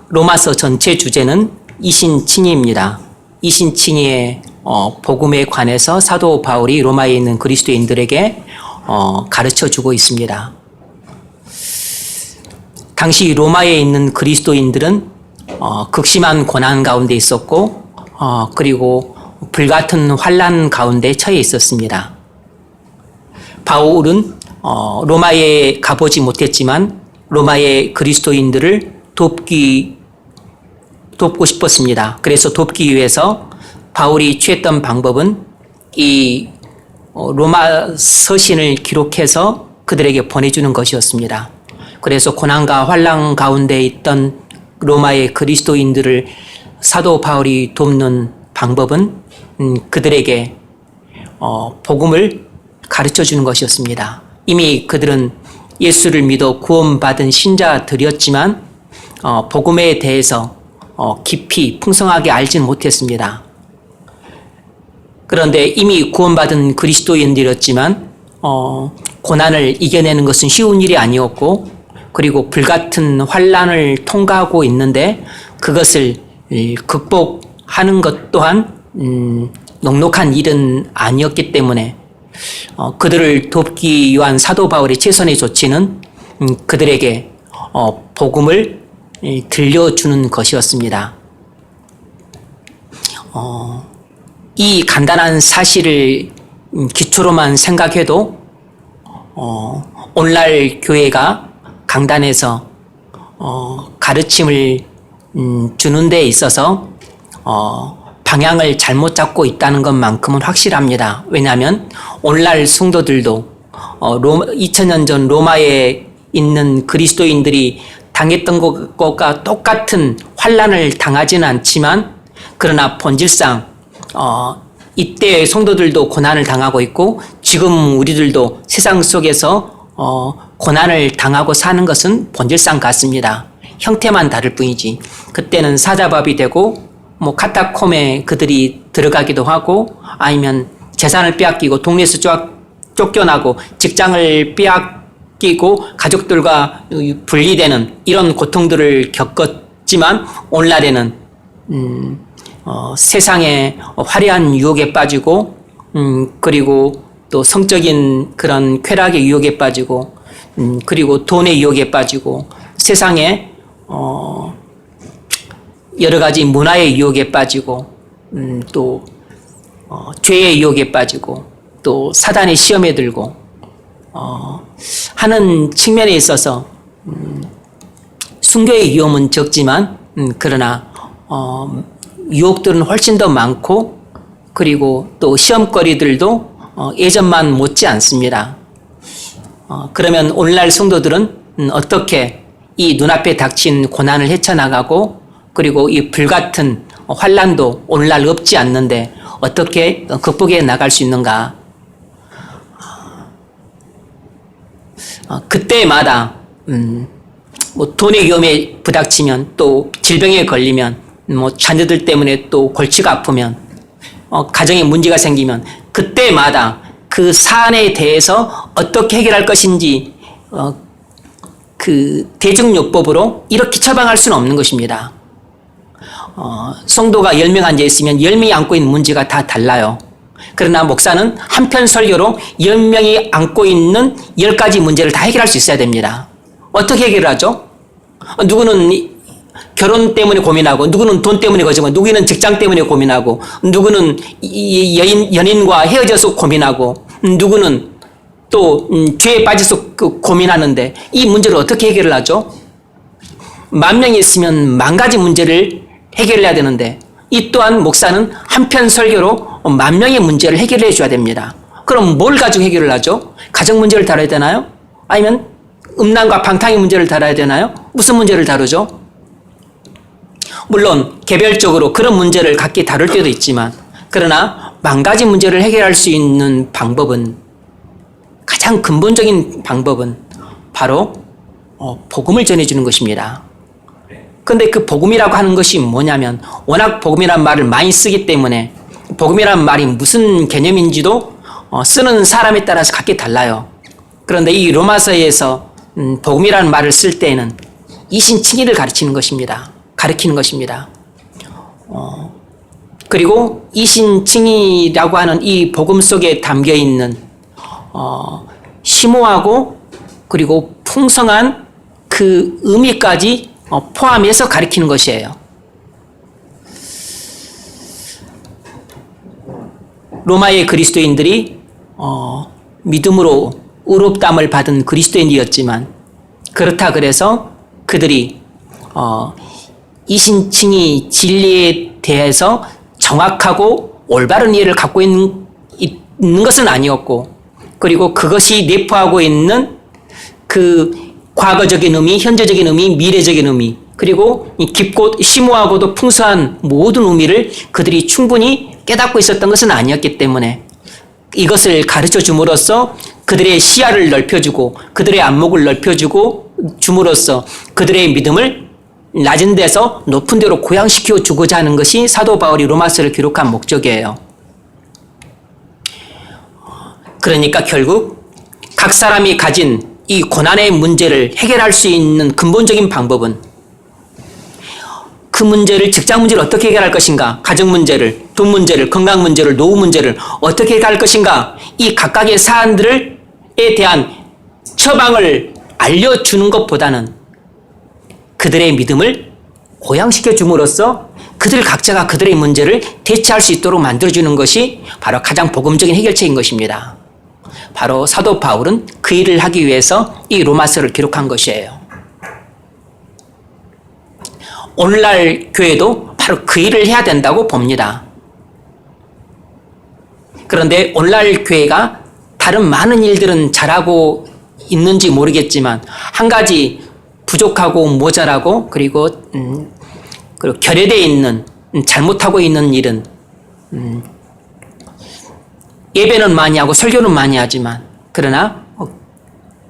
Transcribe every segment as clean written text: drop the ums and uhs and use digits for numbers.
로마서 전체 주제는 이신칭의입니다. 이신칭의의 복음에 관해서 사도 바울이 로마에 있는 그리스도인들에게 가르쳐 주고 있습니다. 당시 로마에 있는 그리스도인들은 극심한 고난 가운데 있었고 그리고 불같은 환난 가운데 처해 있었습니다. 바울은 로마에 가보지 못했지만 로마의 그리스도인들을 돕고 싶었습니다. 그래서 돕기 위해서 바울이 취했던 방법은 이 로마 서신을 기록해서 그들에게 보내주는 것이었습니다. 그래서 고난과 환난 가운데 있던 로마의 그리스도인들을 사도 바울이 돕는 방법은 그들에게 복음을 가르쳐 주는 것이었습니다. 이미 그들은 예수를 믿어 구원받은 신자들이었지만 복음에 대해서 깊이 풍성하게 알지는 못했습니다. 그런데 이미 구원받은 그리스도인들이었지만 고난을 이겨내는 것은 쉬운 일이 아니었고 그리고 불같은 환난을 통과하고 있는데 그것을 극복하는 것 또한 넉넉한 일은 아니었기 때문에 그들을 돕기 위한 사도 바울의 최선의 조치는 그들에게 복음을 들려주는 것이었습니다. 이 간단한 사실을 기초로만 생각해도 오늘날 교회가 강단에서 가르침을 주는 데 있어서 방향을 잘못 잡고 있다는 것만큼은 확실합니다. 왜냐하면 오늘날 성도들도 2000년 전 로마에 있는 그리스도인들이 당했던 것과 똑같은 환난을 당하지는 않지만 그러나 본질상 이때의 성도들도 고난을 당하고 있고 지금 우리들도 세상 속에서 고난을 당하고 사는 것은 본질상 같습니다. 형태만 다를 뿐이지. 그때는 사자밥이 되고 카타콤에 그들이 들어가기도 하고 아니면 재산을 빼앗기고 동네에서 쫓겨나고 직장을 빼앗기고 가족들과 분리되는 이런 고통들을 겪었지만 오늘날에는 세상의 화려한 유혹에 빠지고 그리고 또 성적인 그런 쾌락의 유혹에 빠지고 그리고 돈의 유혹에 빠지고 세상에 여러 가지 문화의 유혹에 빠지고 또 죄의 유혹에 빠지고 또 사단의 시험에 들고 하는 측면에 있어서 순교의 위험은 적지만 그러나 유혹들은 훨씬 더 많고 그리고 또 시험거리들도 예전만 못지 않습니다. 그러면 오늘날 성도들은 어떻게 이 눈앞에 닥친 고난을 헤쳐나가고 그리고 이 불같은 환난도 오늘날 없지 않는데 어떻게 극복해 나갈 수 있는가? 그때마다 돈의 위험에 부닥치면 또 질병에 걸리면 자녀들 때문에 또 골치가 아프면 가정에 문제가 생기면 그때마다 그 사안에 대해서 어떻게 해결할 것인지 그 대중요법으로 이렇게 처방할 수는 없는 것입니다. 성도가 10명 앉아 있으면 10명이 안고 있는 문제가 다 달라요. 그러나 목사는 한편 설교로 10명이 안고 있는 10가지 문제를 다 해결할 수 있어야 됩니다. 어떻게 해결하죠? 누구는 결혼 때문에 고민하고 누구는 돈 때문에 거지고 누구는 직장 때문에 고민하고 누구는 연인과 헤어져서 고민하고 누구는 또 죄에 빠져서 고민하는데 이 문제를 어떻게 해결을 하죠? 10,000명이 있으면 10,000가지 문제를 해결해야 되는데 이 또한 목사는 한편 설교로 10,000명의 문제를 해결해 줘야 됩니다. 그럼 뭘 가지고 해결을 하죠? 가정 문제를 다뤄야 되나요? 아니면 음란과 방탕의 문제를 다뤄야 되나요? 무슨 문제를 다루죠? 물론 개별적으로 그런 문제를 각기 다룰 때도 있지만 그러나 10,000가지 문제를 해결할 수 있는 방법은 가장 근본적인 방법은 바로 복음을 전해주는 것입니다. 그런데 그 복음이라고 하는 것이 뭐냐면 워낙 복음이란 말을 많이 쓰기 때문에 복음이란 말이 무슨 개념인지도 쓰는 사람에 따라서 각기 달라요. 그런데 이 로마서에서 복음이라는 말을 쓸 때에는 이신칭의를 가르치는 것입니다. 가르치는 것입니다. 그리고 이신칭의라고 하는 이 복음 속에 담겨 있는 심오하고 그리고 풍성한 그 의미까지 포함해서 가르치는 것이에요. 로마의 그리스도인들이 믿음으로 의롭다함을 받은 그리스도인이었지만 그렇다 그래서 그들이 이신칭의 진리에 대해서 정확하고 올바른 이해를 갖고 있는 것은 아니었고, 그리고 그것이 내포하고 있는 그 과거적인 의미, 현재적인 의미, 미래적인 의미, 그리고 깊고 심오하고도 풍성한 모든 의미를 그들이 충분히 깨닫고 있었던 것은 아니었기 때문에 이것을 가르쳐 줌으로써 그들의 시야를 넓혀주고 그들의 안목을 넓혀주고 줌으로써 그들의 믿음을 낮은 데서 높은 데로 고양시켜 주고자 하는 것이 사도 바울이 로마서를 기록한 목적이에요. 그러니까 결국 각 사람이 가진 이 고난의 문제를 해결할 수 있는 근본적인 방법은 그 문제를, 직장 문제를 어떻게 해결할 것인가, 가정 문제를, 돈 문제를, 건강 문제를, 노후 문제를 어떻게 해결할 것인가, 이 각각의 사안들에 대한 처방을 알려주는 것보다는 그들의 믿음을 고양시켜 줌으로써 그들 각자가 그들의 문제를 대처할 수 있도록 만들어주는 것이 바로 가장 복음적인 해결책인 것입니다. 바로 사도 바울은 그 일을 하기 위해서 이 로마서를 기록한 것이에요. 오늘날 교회도 바로 그 일을 해야 된다고 봅니다. 그런데 오늘날 교회가 다른 많은 일들은 잘하고 있는지 모르겠지만 한 가지 부족하고 모자라고 그리고 결여되어 있는, 잘못하고 있는 일은 예배는 많이 하고 설교는 많이 하지만 그러나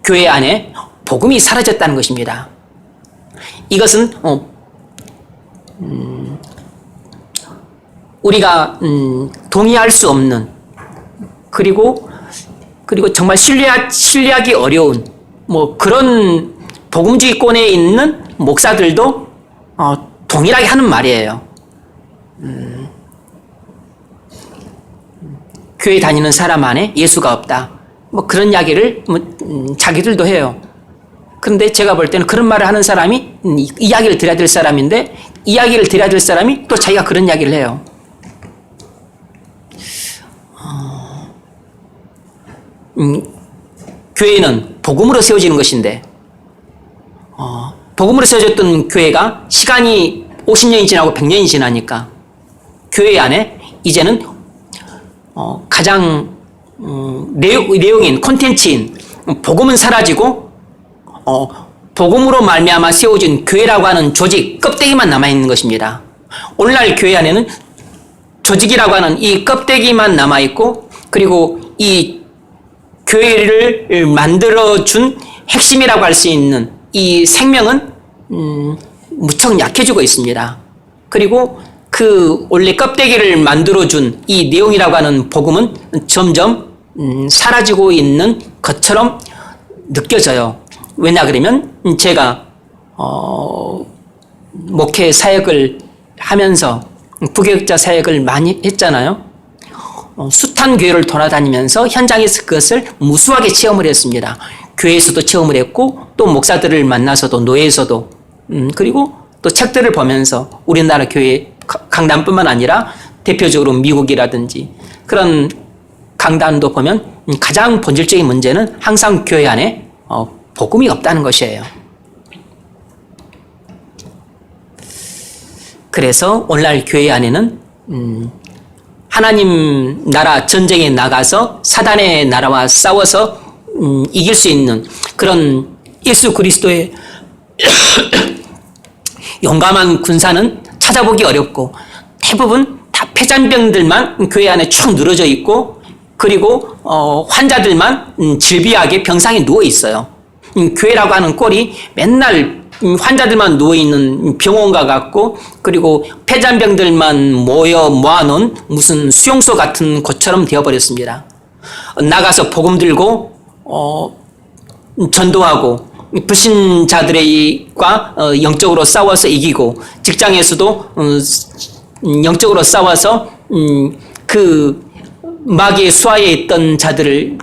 교회 안에 복음이 사라졌다는 것입니다. 이것은 우리가 동의할 수 없는, 그리고 정말 신뢰하기 어려운 그런 복음주의권에 있는 목사들도 동일하게 하는 말이에요. 교회 다니는 사람 안에 예수가 없다. 그런 이야기를 자기들도 해요. 그런데 제가 볼 때는 그런 말을 하는 사람이 이야기를 드려야 될 사람인데, 이야기를 드려야 될 사람이 또 자기가 그런 이야기를 해요. 교회는 복음으로 세워지는 것인데, 복음으로 세워졌던 교회가 시간이 50년이 지나고 100년이 지나니까 교회 안에 이제는 가장 내용인, 콘텐츠인 복음은 사라지고 복음으로 말미암아 세워진 교회라고 하는 조직, 껍데기만 남아있는 것입니다. 오늘날 교회 안에는 조직이라고 하는 이 껍데기만 남아있고, 그리고 이 교회를 만들어준 핵심이라고 할 수 있는 이 생명은 무척 약해지고 있습니다. 그리고 그 원래 껍데기를 만들어준 이 내용이라고 하는 복음은 점점 사라지고 있는 것처럼 느껴져요. 왜냐 그러면 제가 목회 사역을 하면서 부교육자 사역을 많이 했잖아요. 숱한 교회를 돌아다니면서 현장에서 그것을 무수하게 체험을 했습니다. 교회에서도 체험을 했고, 또 목사들을 만나서도, 노예에서도, 그리고 또 책들을 보면서 우리나라 교회 강단뿐만 아니라 대표적으로 미국이라든지 그런 강단도 보면 가장 본질적인 문제는 항상 교회 안에 복음이 없다는 것이에요. 그래서 오늘날 교회 안에는 하나님 나라 전쟁에 나가서 사단의 나라와 싸워서 이길 수 있는 그런 예수 그리스도의 용감한 군사는 찾아보기 어렵고, 대부분 다 폐잔병들만 교회 안에 쭉 늘어져 있고, 그리고 환자들만 질비하게 병상에 누워 있어요. 교회라고 하는 꼴이 맨날 환자들만 누워있는 병원과 같고, 그리고 폐잔병들만 모아놓은 무슨 수용소 같은 곳처럼 되어버렸습니다. 나가서 복음 들고 전도하고 불신자들과 영적으로 싸워서 이기고, 직장에서도 영적으로 싸워서 그 마귀의 수하에 있던 자들을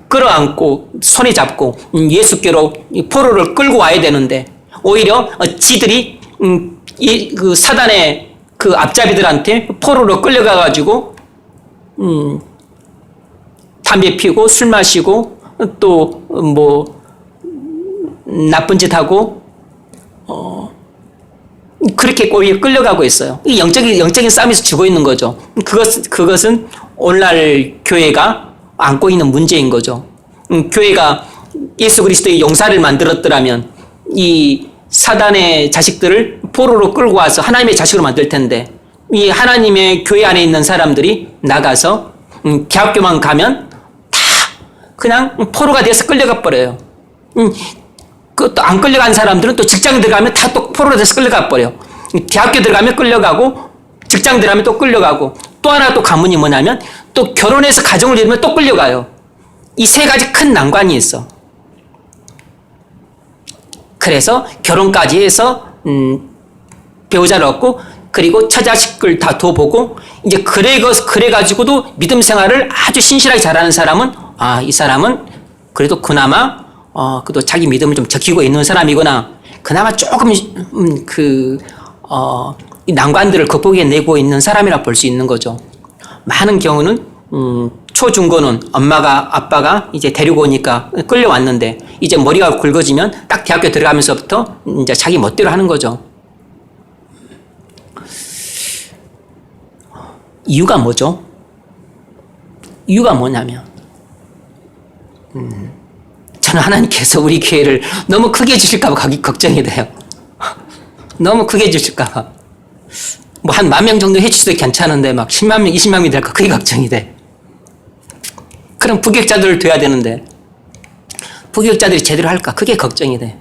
끌어안고 손에 잡고 예수께로 포로를 끌고 와야 되는데, 오히려 지들이 그 사단의 그 앞잡이들한테 포로로 끌려가가지고 담배 피우고 술 마시고 또 뭐 나쁜 짓 하고 그렇게 오히려 끌려가고 있어요. 이 영적인 싸움에서 죽어 있는 거죠. 그것은 오늘날 교회가 안고 있는 문제인 거죠. 교회가 예수 그리스도의 용사를 만들었더라면 이 사단의 자식들을 포로로 끌고 와서 하나님의 자식으로 만들 텐데, 이 하나님의 교회 안에 있는 사람들이 나가서 대학교만 가면 다 그냥 포로가 돼서 끌려가 버려요. 또 안 끌려간 사람들은 또 직장 들어가면 다 또 포로가 돼서 끌려가 버려요. 대학교 들어가면 끌려가고, 직장 들어가면 또 끌려가고, 또 하나 또 가문이 뭐냐면 또 결혼해서 가정을 이루면 또 끌려가요. 이 세 가지 큰 난관이 있어. 그래서 결혼까지 해서 배우자를 얻고, 그리고 처자식을 다 둬보고, 이제 그래가지고도 믿음 생활을 아주 신실하게 잘하는 사람은, 이 사람은 그래도 그나마 그래도 자기 믿음을 좀 지키고 있는 사람이구나, 그나마 조금 이 난관들을 극복해내고 있는 사람이라 볼 수 있는 거죠. 많은 경우는 초중고는 아빠가 이제 데리고 오니까 끌려왔는데, 이제 머리가 굵어지면 딱 대학교 들어가면서부터 이제 자기 멋대로 하는 거죠. 이유가 뭐죠? 이유가 뭐냐면, 저는 하나님께서 우리 교회를 너무 크게 주실까봐 걱정이 돼요. 너무 크게 주실까봐. 뭐 한 10,000명 정도 해주셔도 괜찮은데 막 10만 명, 20만 명이 될까 그게 걱정이 돼. 그럼 부격자들을 둬야 되는데 부격자들이 제대로 할까 그게 걱정이 돼.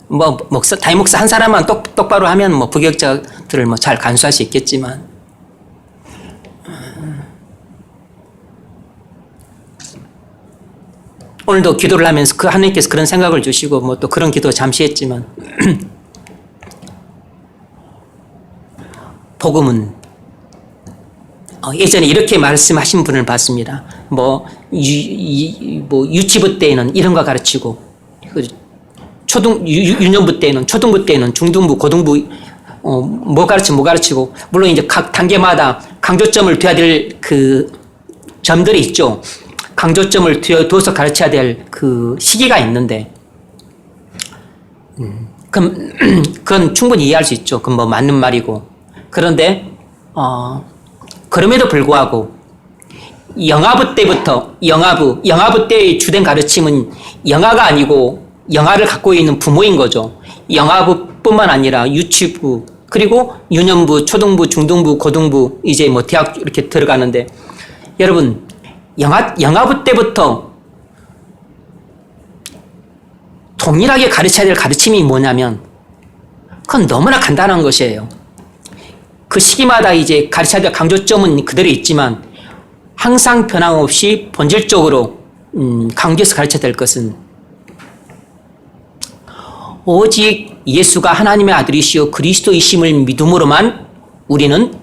뭐 담임 목사 한 사람만 똑바로 하면 뭐 부격자들을 뭐 잘 간수할 수 있겠지만, 오늘도 기도를 하면서 그 하나님께서 그런 생각을 주시고 뭐 또 그런 기도 잠시 했지만 복음은 예전에 이렇게 말씀하신 분을 봤습니다. 유치부 때에는 이런 거 가르치고, 유년부 때에는, 초등부 때에는, 중등부, 고등부 뭐 가르치고, 물론 이제 각 단계마다 강조점을 둬야 될 그 점들이 있죠. 강조점을 둬서 가르쳐야 될 그 시기가 있는데, 그건 충분히 이해할 수 있죠. 그건 뭐 맞는 말이고. 그런데 그럼에도 불구하고 영아부 때의 주된 가르침은 영아가 아니고 영아를 갖고 있는 부모인 거죠. 영아부뿐만 아니라 유치부, 그리고 유년부, 초등부, 중등부, 고등부, 이제 뭐 대학 이렇게 들어가는데, 여러분 영아부 때부터 동일하게 가르쳐야 될 가르침이 뭐냐면, 그건 너무나 간단한 것이에요. 그 시기마다 이제 가르쳐야 될 강조점은 그대로 있지만, 항상 변함없이 본질적으로 강조해서 가르쳐야 될 것은, 오직 예수가 하나님의 아들이시오 그리스도이심을 믿음으로만 우리는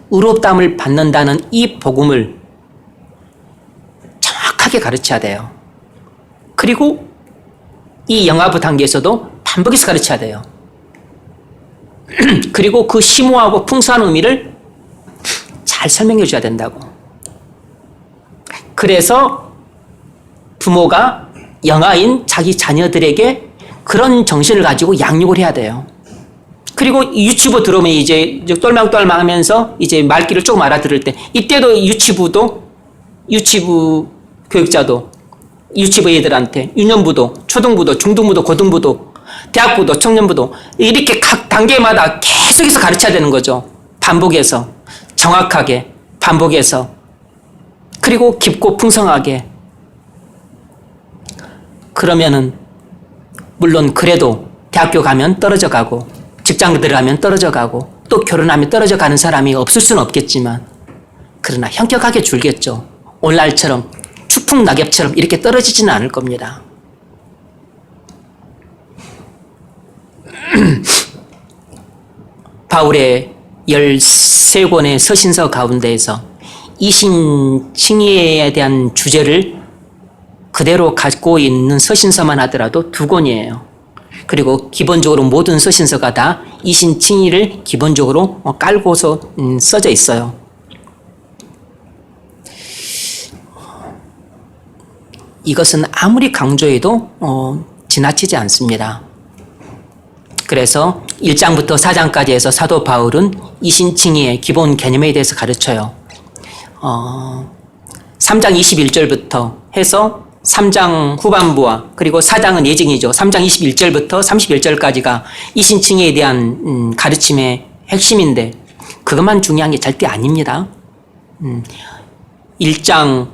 의롭다함을 받는다는 이 복음을 정확하게 가르쳐야 돼요. 그리고 이 영아부 단계에서도 반복해서 가르쳐야 돼요. 그리고 그 심오하고 풍성한 의미를 잘 설명해 줘야 된다고. 그래서 부모가 영아인 자기 자녀들에게 그런 정신을 가지고 양육을 해야 돼요. 그리고 유치부 들어오면 이제 똘망똘망 하면서 이제 말귀를 조금 알아들을 때, 이때도 유치부 교육자도 유치부 애들한테, 유년부도, 초등부도, 중등부도, 고등부도, 대학부도, 청년부도 이렇게 각 단계마다 계속해서 가르쳐야 되는 거죠. 반복해서, 정확하게 반복해서, 그리고 깊고 풍성하게. 그러면은 물론 그래도 대학교 가면 떨어져 가고, 직장 들어가면 떨어져 가고, 또 결혼하면 떨어져 가는 사람이 없을 수는 없겠지만, 그러나 현격하게 줄겠죠. 오늘날처럼 추풍낙엽처럼 이렇게 떨어지지는 않을 겁니다. 바울의 13권의 서신서 가운데에서 이신칭의에 대한 주제를 그대로 갖고 있는 서신서만 하더라도 2권이에요. 그리고 기본적으로 모든 서신서가 다 이신칭의를 기본적으로 깔고서 써져 있어요. 이것은 아무리 강조해도 지나치지 않습니다. 그래서 1장부터 4장까지 해서 사도 바울은 이신칭의의 기본 개념에 대해서 가르쳐요. 3장 21절부터 해서 3장 후반부와 그리고 4장은 예증이죠. 3장 21절부터 31절까지가 이신칭의에 대한 가르침의 핵심인데 그것만 중요한 게 절대 아닙니다. 1장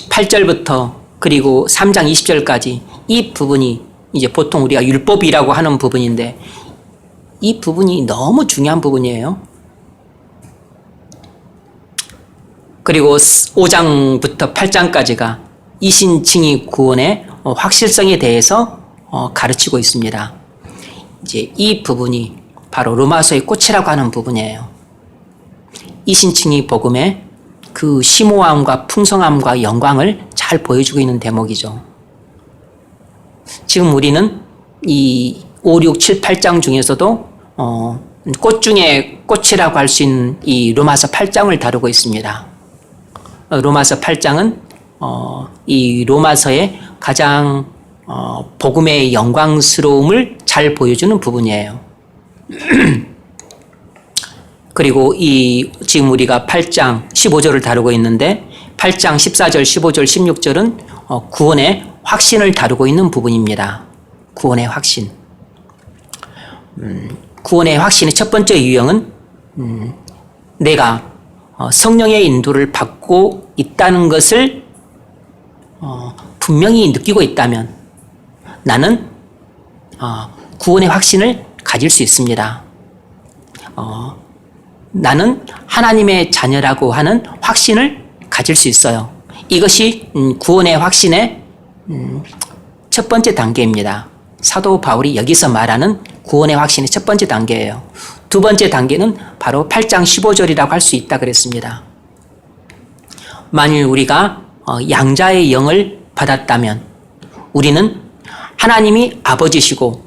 18절부터 그리고 3장 20절까지 이 부분이 이제 보통 우리가 율법이라고 하는 부분인데 이 부분이 너무 중요한 부분이에요. 그리고 5장부터 8장까지가 이신칭의 구원의 확실성에 대해서 가르치고 있습니다. 이제 이 부분이 바로 로마서의 꽃이라고 하는 부분이에요. 이신칭의 복음의 그 심오함과 풍성함과 영광을 잘 보여주고 있는 대목이죠. 지금 우리는 이 5, 6, 7, 8장 중에서도 꽃 중에 꽃이라고 할 수 있는 이 로마서 8장을 다루고 있습니다. 로마서 8장은 이 로마서의 가장 복음의 영광스러움을 잘 보여주는 부분이에요. 그리고 지금 우리가 8장 15절을 다루고 있는데 8장 14절, 15절, 16절은 구원의 확신을 다루고 있는 부분입니다. 구원의 확신. 구원의 확신의 첫 번째 유형은 내가 성령의 인도를 받고 있다는 것을 분명히 느끼고 있다면 나는 구원의 확신을 가질 수 있습니다. 나는 하나님의 자녀라고 하는 확신을 가질 수 있어요. 이것이 구원의 확신의 첫 번째 단계입니다. 사도 바울이 여기서 말하는 구원의 확신의 첫 번째 단계예요. 두 번째 단계는 바로 8장 15절이라고 할 수 있다 그랬습니다. 만일 우리가 양자의 영을 받았다면 우리는 하나님이 아버지시고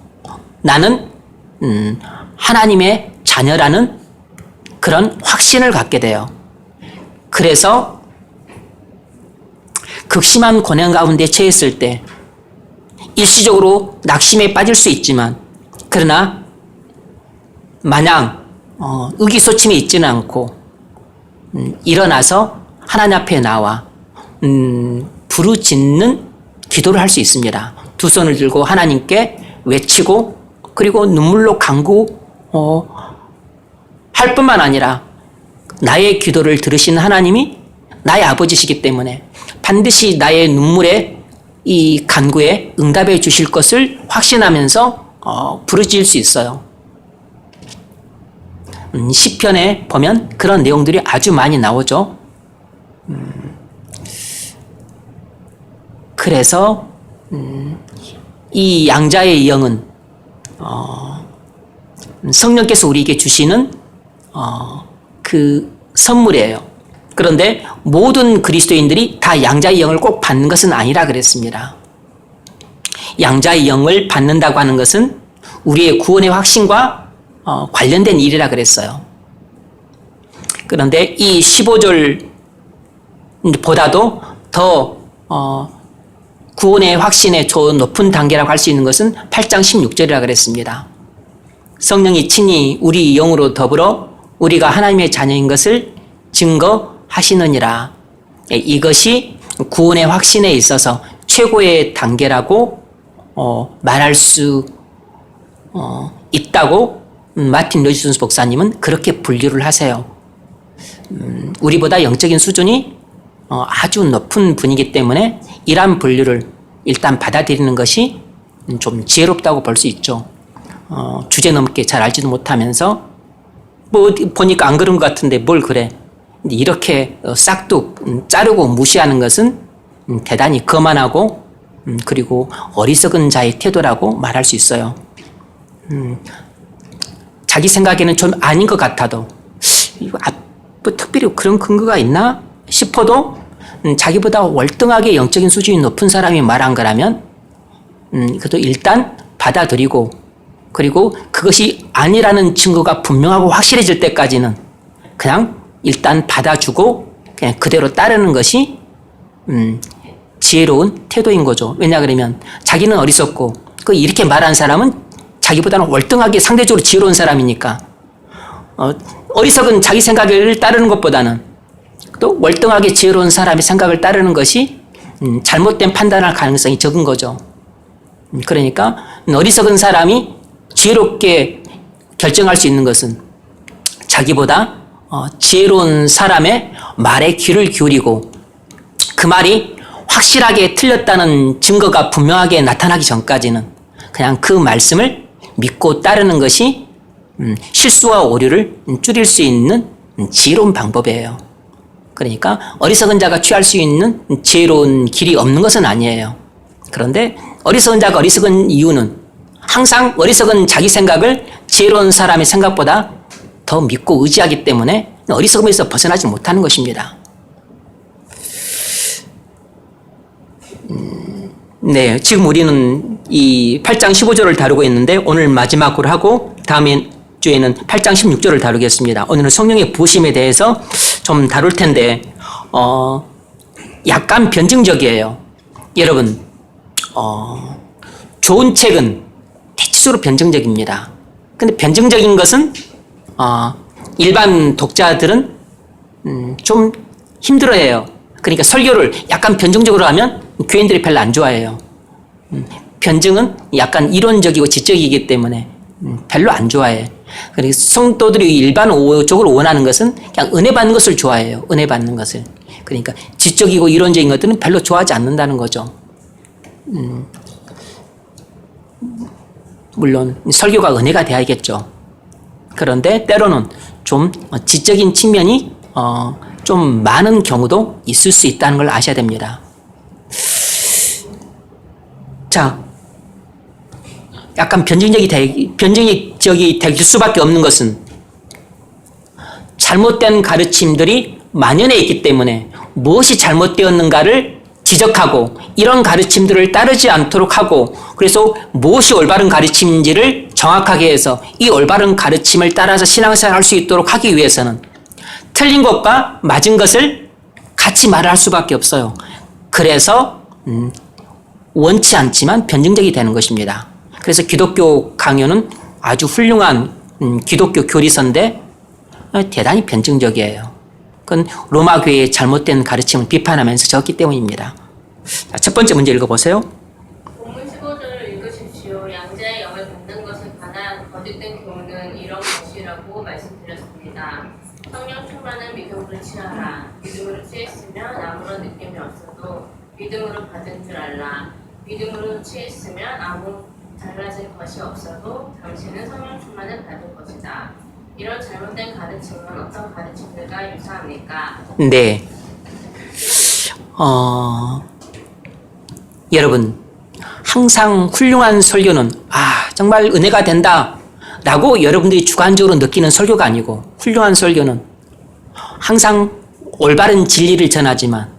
나는 하나님의 자녀라는 그런 확신을 갖게 돼요. 그래서 극심한 고난 가운데 처했을 때 일시적으로 낙심에 빠질 수 있지만 그러나 마냥 의기소침해 있지는 않고 일어나서 하나님 앞에 나와 부르짖는 기도를 할 수 있습니다. 두 손을 들고 하나님께 외치고 그리고 눈물로 간구할 뿐만 아니라 나의 기도를 들으시는 하나님이 나의 아버지시기 때문에 반드시 나의 눈물에 이 간구에 응답해 주실 것을 확신하면서 부르짖을 수 있어요. 시편에 보면 그런 내용들이 아주 많이 나오죠. 그래서 이 양자의 영은 성령께서 우리에게 주시는 그 선물이에요. 그런데 모든 그리스도인들이 다 양자의 영을 꼭 받는 것은 아니라 그랬습니다. 양자의 영을 받는다고 하는 것은 우리의 구원의 확신과 관련된 일이라 그랬어요. 그런데 이 15절보다도 더 구원의 확신의 저 높은 단계라고 할 수 있는 것은 8장 16절이라 그랬습니다. 성령이 친히 우리 영으로 더불어 우리가 하나님의 자녀인 것을 증거하시느니라. 이것이 구원의 확신에 있어서 최고의 단계라고 말할 수 있다고 마틴 로이스 목사님은 그렇게 분류를 하세요. 우리보다 영적인 수준이 아주 높은 분이기 때문에 이러한 분류를 일단 받아들이는 것이 좀 지혜롭다고 볼 수 있죠. 주제넘게 잘 알지도 못하면서 뭐 보니까 안 그런 것 같은데 뭘 그래. 이렇게 싹둑 자르고 무시하는 것은 대단히 거만하고 그리고 어리석은 자의 태도라고 말할 수 있어요. 자기 생각에는 좀 아닌 것 같아도 이거 뭐 특별히 그런 근거가 있나 싶어도 자기보다 월등하게 영적인 수준이 높은 사람이 말한 거라면 그래도 일단 받아들이고 그리고 그것이 아니라는 증거가 분명하고 확실해질 때까지는 그냥 일단 받아주고 그냥 그대로 따르는 것이 지혜로운 태도인 거죠. 왜냐 그러면 자기는 어리석고 그 이렇게 말한 사람은 자기보다는 월등하게 상대적으로 지혜로운 사람이니까 어리석은 자기 생각을 따르는 것보다는 또 월등하게 지혜로운 사람의 생각을 따르는 것이 잘못된 판단할 가능성이 적은 거죠. 그러니까 어리석은 사람이 지혜롭게 결정할 수 있는 것은 자기보다 지혜로운 사람의 말에 귀를 기울이고 그 말이 확실하게 틀렸다는 증거가 분명하게 나타나기 전까지는 그냥 그 말씀을 믿고 따르는 것이 실수와 오류를 줄일 수 있는 지혜로운 방법이에요. 그러니까 어리석은 자가 취할 수 있는 지혜로운 길이 없는 것은 아니에요. 그런데 어리석은 자가 어리석은 이유는 항상 어리석은 자기 생각을 지혜로운 사람의 생각보다 더 믿고 의지하기 때문에 어리석음에서 벗어나지 못하는 것입니다. 네, 지금 우리는 이 8장 15절을 다루고 있는데 오늘 마지막으로 하고 다음 주에는 8장 16절을 다루겠습니다. 오늘은 성령의 부으심에 대해서 좀 다룰 텐데 약간 변증적이에요. 여러분 좋은 책은 대체적으로 변증적입니다. 근데 변증적인 것은 일반 독자들은 좀 힘들어해요. 그러니까 설교를 약간 변증적으로 하면 교인들이 별로 안 좋아해요. 변증은 약간 이론적이고 지적이기 때문에 별로 안 좋아해. 그리고 성도들이 일반적으로 원하는 것은 그냥 은혜 받는 것을 좋아해요. 은혜 받는 것을. 그러니까 지적이고 이론적인 것들은 별로 좋아하지 않는다는 거죠. 물론 설교가 은혜가 돼야겠죠. 그런데 때로는 좀 지적인 측면이 좀 많은 경우도 있을 수 있다는 걸 아셔야 됩니다. 자, 약간 변증적이 될 수밖에 없는 것은 잘못된 가르침들이 만연해 있기 때문에 무엇이 잘못되었는가를 지적하고 이런 가르침들을 따르지 않도록 하고 그래서 무엇이 올바른 가르침인지를 정확하게 해서 이 올바른 가르침을 따라서 신앙생활을 할 수 있도록 하기 위해서는 틀린 것과 맞은 것을 같이 말할 수밖에 없어요. 그래서 원치 않지만 변증적이 되는 것입니다. 그래서 기독교 강요는 아주 훌륭한 기독교 교리서인데 대단히 변증적이에요. 그건 로마 교회의 잘못된 가르침을 비판하면서 적었기 때문입니다. 자, 첫 번째 문제 읽어보세요. 본문 15절을 읽으십시오. 양자의 영을 받는 것에 관한 거짓된 교훈은 이런 것이라고 말씀드렸습니다. 성령 충만은 믿음으로 취하라. 믿음으로 취했으면 아무런 느낌이 없어도 믿음으로 받은 줄 알라. 믿음으로 취했으면 아무 달라진 것이 없어도 당신은 성령 충만을 받을 것이다. 이런 잘못된 가르침은 어떤 가르침들과 유사합니까? 네. 여러분, 항상 훌륭한 설교는 정말 은혜가 된다 라고 여러분들이 주관적으로 느끼는 설교가 아니고 훌륭한 설교는 항상 올바른 진리를 전하지만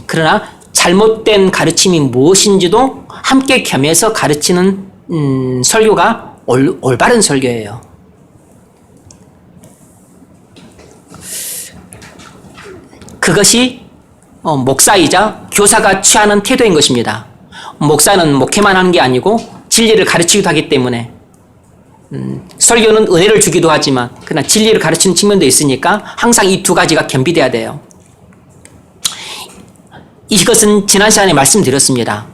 그러나 잘못된 가르침이 무엇인지도 함께 겸해서 가르치는 설교가 올바른 설교예요. 그것이 목사이자 교사가 취하는 태도인 것입니다. 목사는 목회만 하는 게 아니고 진리를 가르치기도 하기 때문에 설교는 은혜를 주기도 하지만 그러나 진리를 가르치는 측면도 있으니까 항상 이 두 가지가 겸비돼야 돼요. 이것은 지난 시간에 말씀드렸습니다.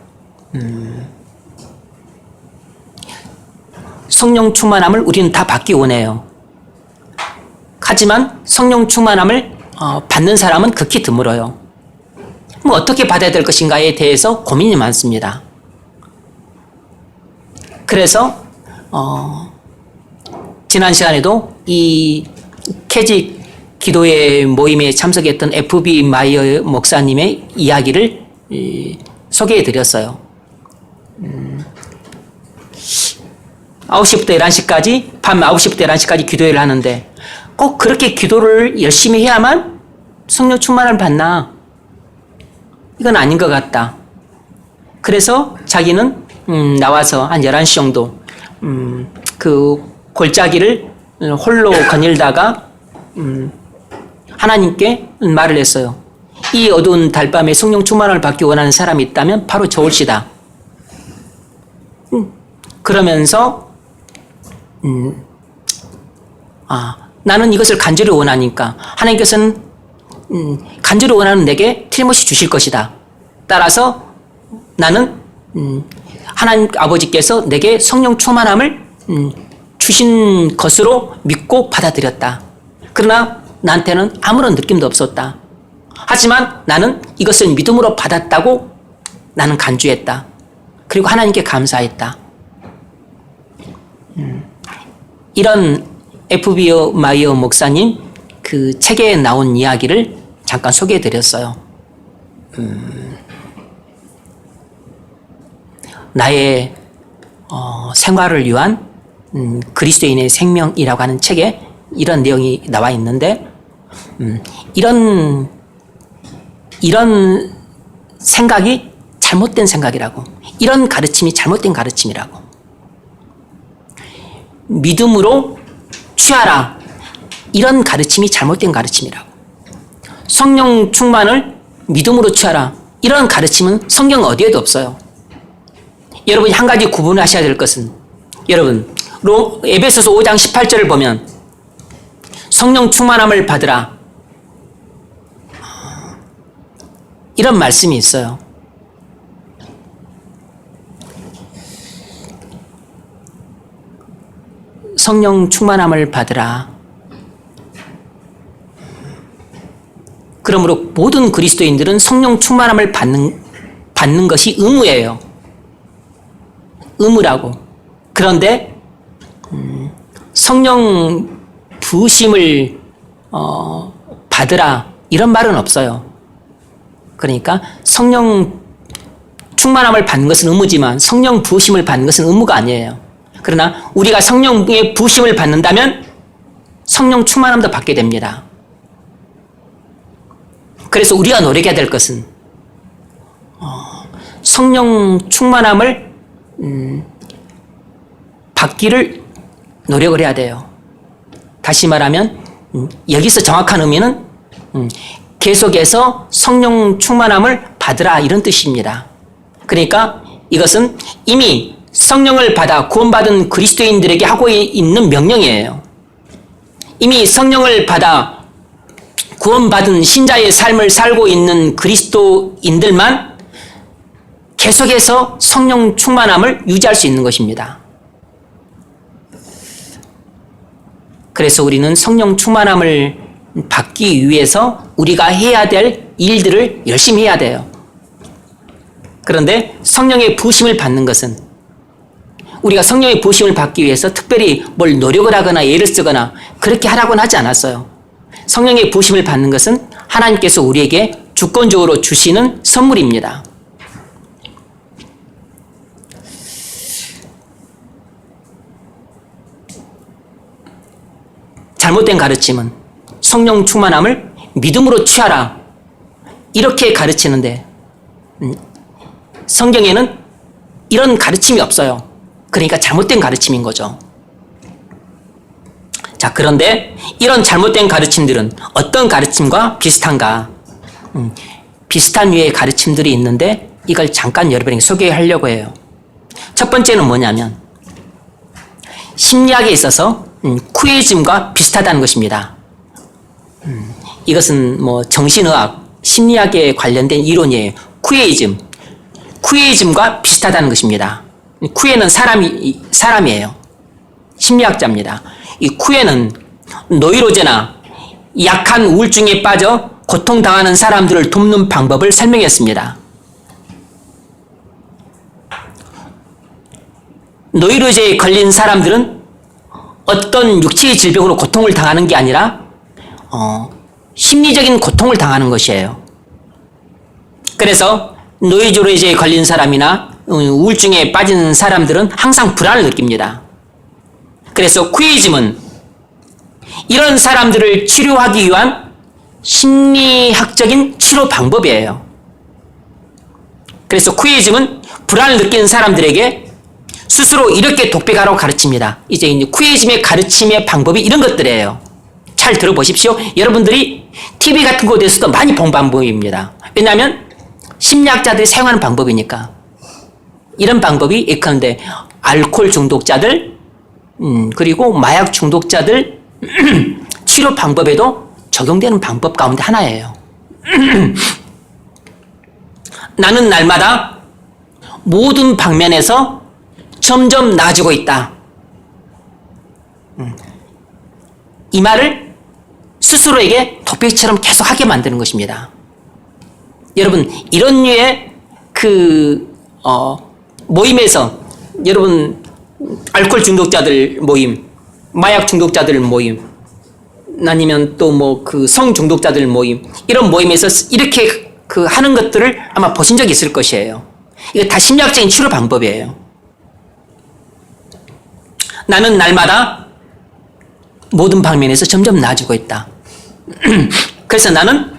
성령 충만함을 우리는 다 받기 원해요. 하지만 성령 충만함을 받는 사람은 극히 드물어요. 어떻게 받아야 될 것인가에 대해서 고민이 많습니다. 그래서 지난 시간에도 이 캐직 기도회 모임에 참석했던 F.B. 마이어 목사님의 이야기를 소개해 드렸어요. 9시부터 11시까지, 밤 9시부터 11시까지 기도회를 하는데 꼭 그렇게 기도를 열심히 해야만 성령 충만을 받나? 이건 아닌 것 같다. 그래서 자기는 나와서 한 11시 정도 그 골짜기를 홀로 거닐다가 하나님께 말을 했어요. 이 어두운 달밤에 성령 충만을 받기 원하는 사람이 있다면 바로 저올시다. 그러면서 나는 이것을 간절히 원하니까 하나님께서는 간절히 원하는 내게 틀림없이 주실 것이다. 따라서 나는 하나님 아버지께서 내게 성령 충만함을 주신 것으로 믿고 받아들였다. 그러나 나한테는 아무런 느낌도 없었다. 하지만 나는 이것을 믿음으로 받았다고 나는 간주했다. 그리고 하나님께 감사했다. 이런 F.B. 마이어 목사님 그 책에 나온 이야기를 잠깐 소개해 드렸어요. 나의 생활을 위한 그리스도인의 생명이라고 하는 책에 이런 내용이 나와 있는데 이런 생각이 잘못된 생각이라고, 이런 가르침이 잘못된 가르침이라고, 믿음으로 취하라, 이런 가르침이 잘못된 가르침이라고, 성령 충만을 믿음으로 취하라, 이런 가르침은 성경 어디에도 없어요. 여러분이 한 가지 구분하셔야 될 것은, 여러분 에베소서 5장 18절을 보면 성령 충만함을 받으라, 이런 말씀이 있어요. 성령 충만함을 받으라. 그러므로 모든 그리스도인들은 성령 충만함을 받는 것이 의무예요. 의무라고. 그런데 성령 부으심을 받으라, 이런 말은 없어요. 그러니까 성령 충만함을 받는 것은 의무지만 성령 부으심을 받는 것은 의무가 아니에요. 그러나 우리가 성령의 부으심을 받는다면 성령 충만함도 받게 됩니다. 그래서 우리가 노력해야 될 것은 성령 충만함을 받기를 노력을 해야 돼요. 다시 말하면 여기서 정확한 의미는 계속해서 성령 충만함을 받으라, 이런 뜻입니다. 그러니까 이것은 이미 성령을 받아 구원받은 그리스도인들에게 하고 있는 명령이에요. 이미 성령을 받아 구원받은 신자의 삶을 살고 있는 그리스도인들만 계속해서 성령 충만함을 유지할 수 있는 것입니다. 그래서 우리는 성령 충만함을 받기 위해서 우리가 해야 될 일들을 열심히 해야 돼요. 그런데 성령의 부으심을 받는 것은, 우리가 성령의 부으심을 받기 위해서 특별히 뭘 노력을 하거나 애를 쓰거나 그렇게 하라고는 하지 않았어요. 성령의 부으심을 받는 것은 하나님께서 우리에게 주권적으로 주시는 선물입니다. 잘못된 가르침은 성령 충만함을 믿음으로 취하라, 이렇게 가르치는데 성경에는 이런 가르침이 없어요. 그러니까 잘못된 가르침인 거죠. 자, 그런데 이런 잘못된 가르침들은 어떤 가르침과 비슷한가? 비슷한 류의 가르침들이 있는데 이걸 잠깐 여러분에게 소개하려고 해요. 첫 번째는 뭐냐면 심리학에 있어서 쿠에즘과 비슷하다는 것입니다. 이것은 뭐 정신의학, 심리학에 관련된 이론이에요. 쿠에이즘과 비슷하다는 것입니다. 쿠에는 사람이에요. 심리학자입니다. 이 쿠에는 노이로제나 약한 우울증에 빠져 고통당하는 사람들을 돕는 방법을 설명했습니다. 노이로제에 걸린 사람들은 어떤 육체의 질병으로 고통을 당하는 게 아니라 심리적인 고통을 당하는 것이에요. 그래서 노이로제에 걸린 사람이나 우울증에 빠진 사람들은 항상 불안을 느낍니다. 그래서 퀴즈는 이런 사람들을 치료하기 위한 심리학적인 치료 방법이에요. 그래서 퀴즈는 불안을 느끼는 사람들에게 스스로 이렇게 독백하라고 가르칩니다. 이제 퀴즈의 가르침의 방법이 이런 것들이에요. 잘 들어보십시오. 여러분들이 TV 같은 곳에서도 많이 본 방법입니다. 왜냐하면 심리학자들이 사용하는 방법이니까. 이런 방법이 예컨대 알코올 중독자들, 그리고 마약 중독자들 치료 방법에도 적용되는 방법 가운데 하나예요. 나는 날마다 모든 방면에서 점점 나아지고 있다. 이 말을 스스로에게 독백처럼 계속 하게 만드는 것입니다. 여러분, 이런 류의 모임에서 여러분 알코올 중독자들 모임, 마약 중독자들 모임, 아니면 또 성 중독자들 모임, 이런 모임에서 이렇게 하는 것들을 아마 보신 적이 있을 것이에요. 이거 다 심리학적인 치료 방법이에요. 나는 날마다 모든 방면에서 점점 나아지고 있다. 그래서 나는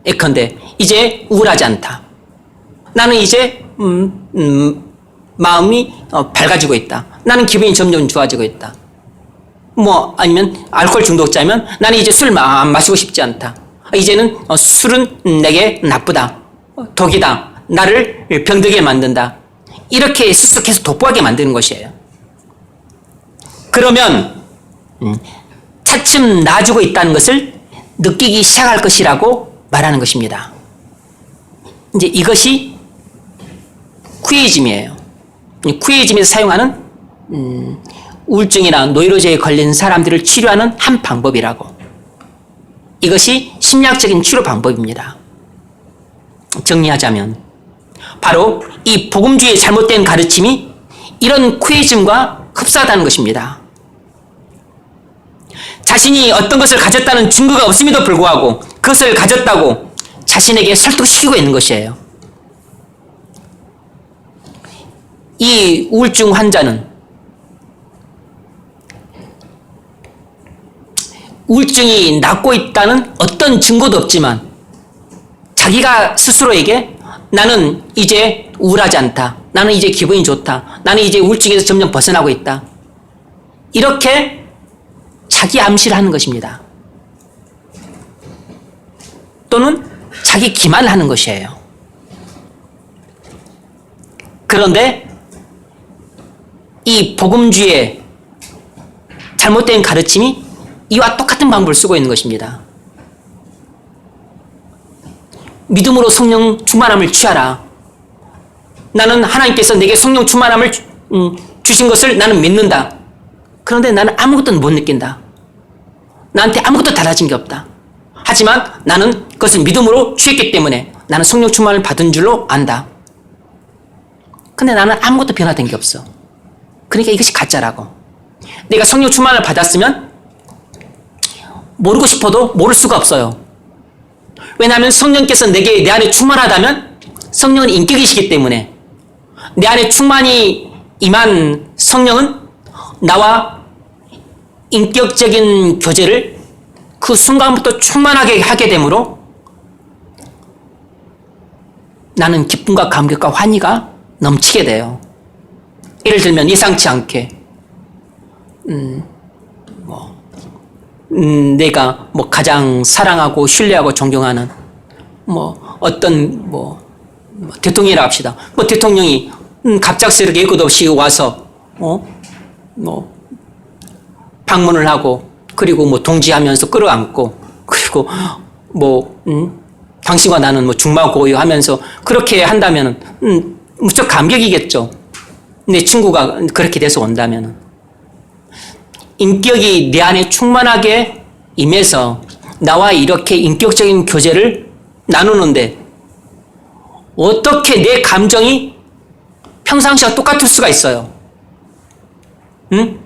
예컨대 이제 우울하지 않다. 나는 이제 마음이 밝아지고 있다. 나는 기분이 점점 좋아지고 있다. 아니면 알코올 중독자면 나는 이제 술 안 마시고 싶지 않다. 이제는 술은 내게 나쁘다. 독이다. 나를 병들게 만든다. 이렇게 스스로 계속 독보하게 만드는 것이에요. 그러면 차츰 나아지고 있다는 것을 느끼기 시작할 것이라고 말하는 것입니다. 이제 이것이 퀴즈즘이에요. 퀴즈즘에서 사용하는 우울증이나 노이로제에 걸린 사람들을 치료하는 한 방법이라고. 이것이 심리학적인 치료 방법입니다. 정리하자면 바로 이 복음주의의 잘못된 가르침이 이런 퀴즈즘과 흡사하다는 것입니다. 자신이 어떤 것을 가졌다는 증거가 없음에도 불구하고 그것을 가졌다고 자신에게 설득시키고 있는 것이에요. 이 우울증 환자는 우울증이 낫고 있다는 어떤 증거도 없지만 자기가 스스로에게 나는 이제 우울하지 않다. 나는 이제 기분이 좋다. 나는 이제 우울증에서 점점 벗어나고 있다. 이렇게 자기 암시를 하는 것입니다. 또는 자기 기만을 하는 것이에요. 그런데 이 복음주의의 잘못된 가르침이 이와 똑같은 방법을 쓰고 있는 것입니다. 믿음으로 성령 충만함을 취하라. 나는 하나님께서 내게 성령 충만함을 주신 것을 나는 믿는다. 그런데 나는 아무것도 못 느낀다. 나한테 아무것도 달라진 게 없다. 하지만 나는 그것을 믿음으로 취했기 때문에 나는 성령 충만을 받은 줄로 안다. 근데 나는 아무것도 변화된 게 없어. 그러니까 이것이 가짜라고. 내가 성령 충만을 받았으면 모르고 싶어도 모를 수가 없어요. 왜냐하면 성령께서 내 안에 충만하다면 성령은 인격이시기 때문에 내 안에 충만히 임한 성령은 나와 인격적인 교제를 그 순간부터 충만하게 하게 되므로 나는 기쁨과 감격과 환희가 넘치게 돼요. 예를 들면 예상치 않게 내가 가장 사랑하고 신뢰하고 존경하는 어떤 대통령이라 합시다. 대통령이 갑작스럽게 예고도 없이 와서 방문을 하고 그리고 동지하면서 끌어안고 그리고 당신과 나는 중마고요하면서 그렇게 한다면은 무척 감격이겠죠. 내 친구가 그렇게 돼서 온다면은. 인격이 내 안에 충만하게 임해서 나와 이렇게 인격적인 교제를 나누는데 어떻게 내 감정이 평상시와 똑같을 수가 있어요? 응?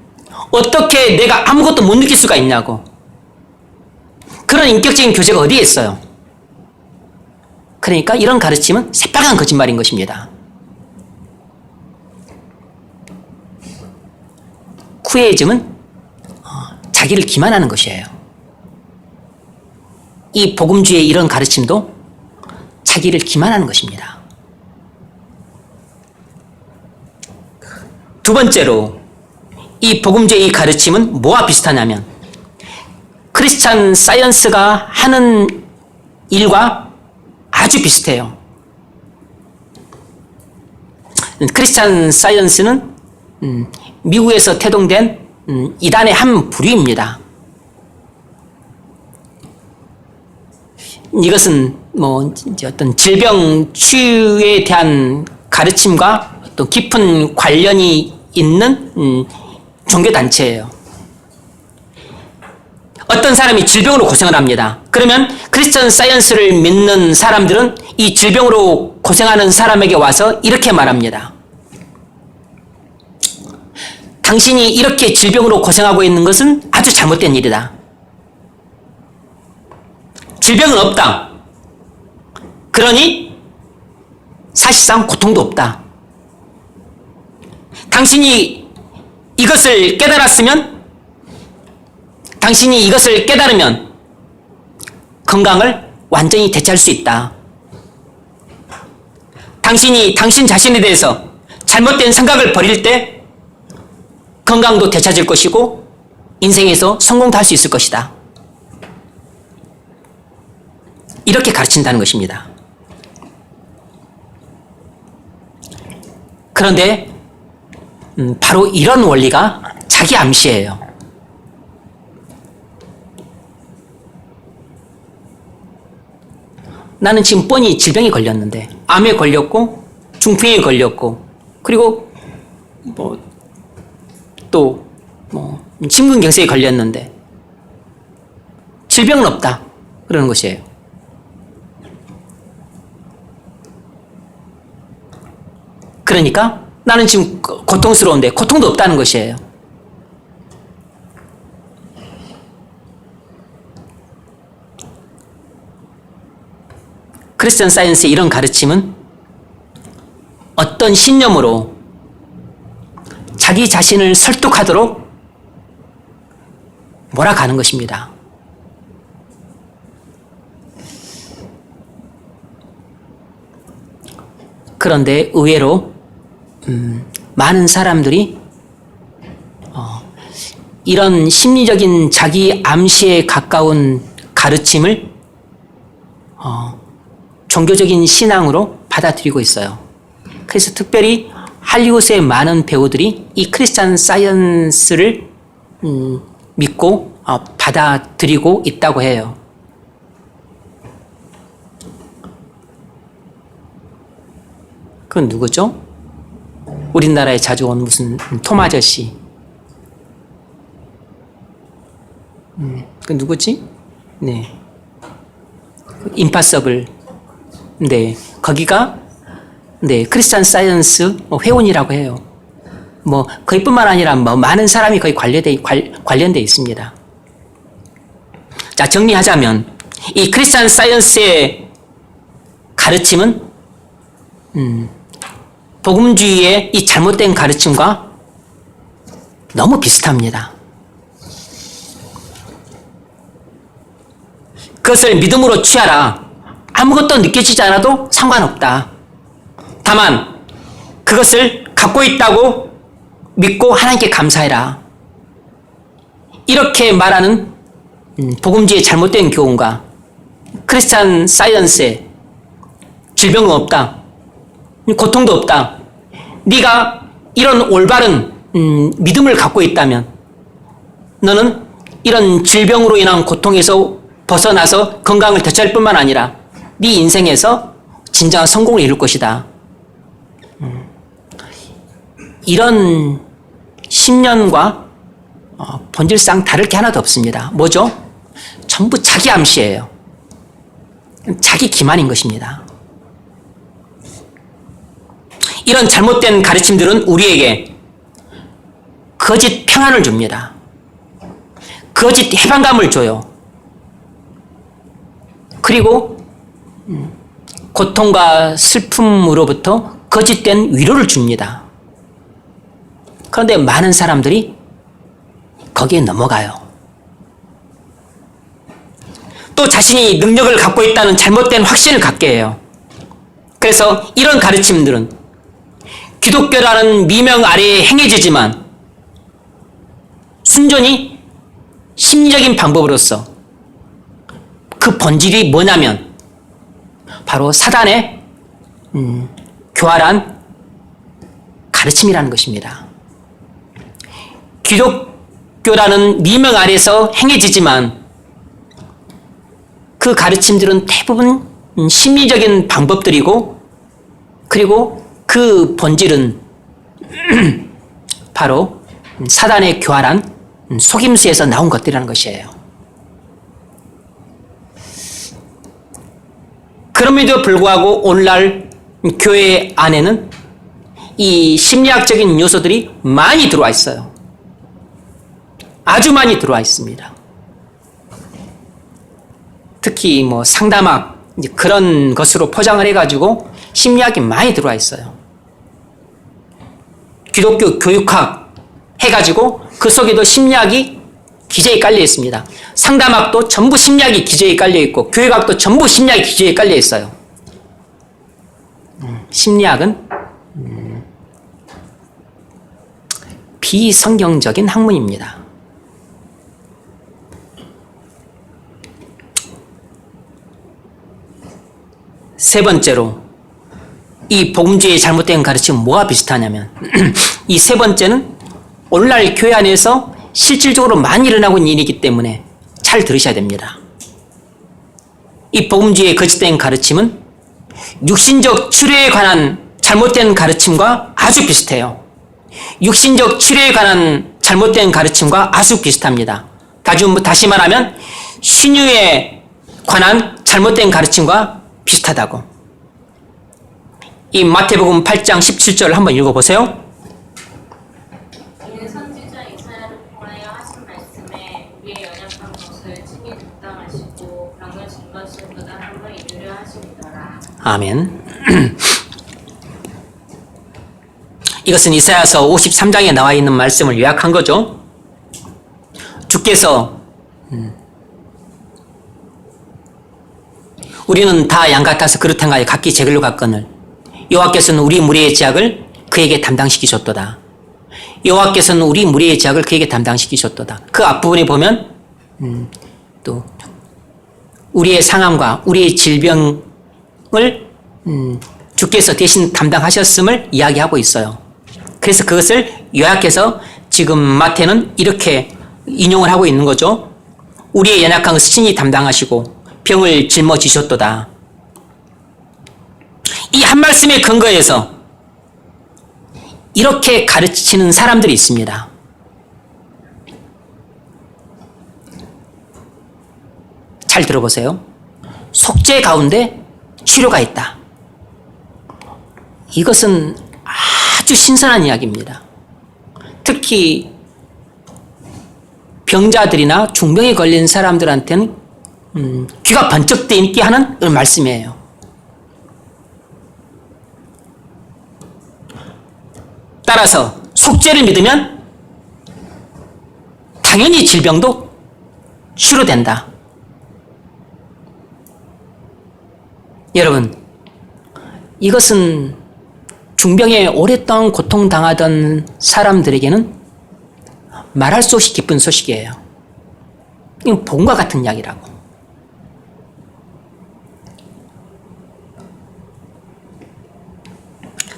어떻게 내가 아무것도 못 느낄 수가 있냐고. 그런 인격적인 교제가 어디에 있어요? 그러니까 이런 가르침은 새빨간 거짓말인 것입니다. 쿠에이즘은 자기를 기만하는 것이에요. 이 복음주의의 이런 가르침도 자기를 기만하는 것입니다. 두 번째로 이 복음주의 가르침은 뭐와 비슷하냐면 크리스찬 사이언스가 하는 일과 아주 비슷해요. 크리스찬 사이언스는 미국에서 태동된 이단의 한 부류입니다. 이것은 이제 어떤 질병 치유에 대한 가르침과 어떤 깊은 관련이 있는 종교 단체예요. 어떤 사람이 질병으로 고생을 합니다. 그러면 크리스천 사이언스를 믿는 사람들은 이 질병으로 고생하는 사람에게 와서 이렇게 말합니다. 당신이 이렇게 질병으로 고생하고 있는 것은 아주 잘못된 일이다. 질병은 없다. 그러니 사실상 고통도 없다. 당신이 이것을 깨달으면 건강을 완전히 되찾을 수 있다. 당신이 당신 자신에 대해서 잘못된 생각을 버릴 때 건강도 되찾을 것이고 인생에서 성공도 할 수 있을 것이다. 이렇게 가르친다는 것입니다. 그런데 바로 이런 원리가 자기 암시예요. 나는 지금 뻔히 질병에 걸렸는데 암에 걸렸고 중풍에 걸렸고 그리고 심근경색에 걸렸는데 질병은 없다. 그러는 것이에요. 그러니까 나는 지금 고통스러운데 고통도 없다는 것이에요. 크리스천 사이언스의 이런 가르침은 어떤 신념으로 자기 자신을 설득하도록 몰아가는 것입니다. 그런데 의외로 많은 사람들이 이런 심리적인 자기 암시에 가까운 가르침을 종교적인 신앙으로 받아들이고 있어요. 그래서 특별히 할리우드의 많은 배우들이 이 크리스찬 사이언스를 믿고 받아들이고 있다고 해요. 그건 누구죠? 우리나라에 자주 온 무슨 톰 아저씨. 그 누구지? 네. 임파서블. 네. 거기가 네, 크리스찬 사이언스 회원이라고 해요. 거기뿐만 아니라 많은 사람이 거의 관련돼 있습니다. 자, 정리하자면 이 크리스찬 사이언스의 가르침은 복음주의의 이 잘못된 가르침과 너무 비슷합니다. 그것을 믿음으로 취하라. 아무것도 느껴지지 않아도 상관없다. 다만 그것을 갖고 있다고 믿고 하나님께 감사해라. 이렇게 말하는 복음주의의 잘못된 교훈과 크리스찬 사이언스의 질병은 없다. 고통도 없다. 네가 이런 올바른 믿음을 갖고 있다면 너는 이런 질병으로 인한 고통에서 벗어나서 건강을 되찾을 뿐만 아니라 네 인생에서 진정한 성공을 이룰 것이다. 이런 신념과 본질상 다를 게 하나도 없습니다. 뭐죠? 전부 자기 암시예요. 자기 기만인 것입니다. 이런 잘못된 가르침들은 우리에게 거짓 평안을 줍니다. 거짓 해방감을 줘요. 그리고 고통과 슬픔으로부터 거짓된 위로를 줍니다. 그런데 많은 사람들이 거기에 넘어가요. 또 자신이 능력을 갖고 있다는 잘못된 확신을 갖게 해요. 그래서 이런 가르침들은 기독교라는 미명 아래에 행해지지만 순전히 심리적인 방법으로서 그 본질이 뭐냐면 바로 사단의 교활한 가르침이라는 것입니다. 기독교라는 미명 아래에서 행해지지만 그 가르침들은 대부분 심리적인 방법들이고 그리고 그 본질은 바로 사단의 교활한 속임수에서 나온 것들이라는 것이에요. 그럼에도 불구하고 오늘날 교회 안에는 이 심리학적인 요소들이 많이 들어와 있어요. 아주 많이 들어와 있습니다. 특히 뭐 상담학 이제 그런 것으로 포장을 해가지고 심리학이 많이 들어와 있어요. 기독교 교육학 해가지고 그 속에도 심리학이 기저에 깔려 있습니다. 상담학도 전부 심리학이 기저에 깔려 있고 교육학도 전부 심리학이 기저에 깔려 있어요. 심리학은 비성경적인 학문입니다. 세 번째로 이 복음주의의 잘못된 가르침은 뭐가 비슷하냐면 이 세 번째는 오늘날 교회 안에서 실질적으로 많이 일어나고 있는 일이기 때문에 잘 들으셔야 됩니다. 이 복음주의의 거짓된 가르침은 육신적 치료에 관한 잘못된 가르침과 아주 비슷해요. 육신적 치료에 관한 잘못된 가르침과 아주 비슷합니다. 다시 말하면 신유에 관한 잘못된 가르침과 비슷하다고. 이 마태복음 8장 17절을 한번 읽어보세요. 이는 선지자 이사야를 통하여 하신 말씀에 우리의 연약한 것을 친히 담당하시고 병을 짊어지셨도다 함을 이루려 하심이더라. 아멘. 이것은 이사야서 53장에 나와 있는 말씀을 요약한 거죠. 주께서 우리는 다 양 같아서 그릇 행하여 각기 제 길로 갔거늘 여호와께서는 우리 무리의 죄악을 그에게 담당시키셨도다. 여호와께서는 우리 무리의 죄악을 그에게 담당시키셨도다. 그 앞부분에 보면 또 우리의 상함과 우리의 질병을 주께서 대신 담당하셨음을 이야기하고 있어요. 그래서 그것을 요약해서 지금 마태는 이렇게 인용을 하고 있는 거죠. 우리의 연약한 것을 친히 담당하시고 병을 짊어지셨도다. 이 한 말씀의 근거에서 이렇게 가르치는 사람들이 있습니다. 잘 들어보세요. 속죄 가운데 치료가 있다. 이것은 아주 신선한 이야기입니다. 특히 병자들이나 중병에 걸린 사람들한테는 귀가 번쩍 뜨이게 하는 말씀이에요. 따라서 속죄를 믿으면 당연히 질병도 치료된다. 여러분, 이것은 중병에 오랫동안 고통당하던 사람들에게는 말할 수 없이 기쁜 소식이에요. 이건 복음과 같은 이야기라고.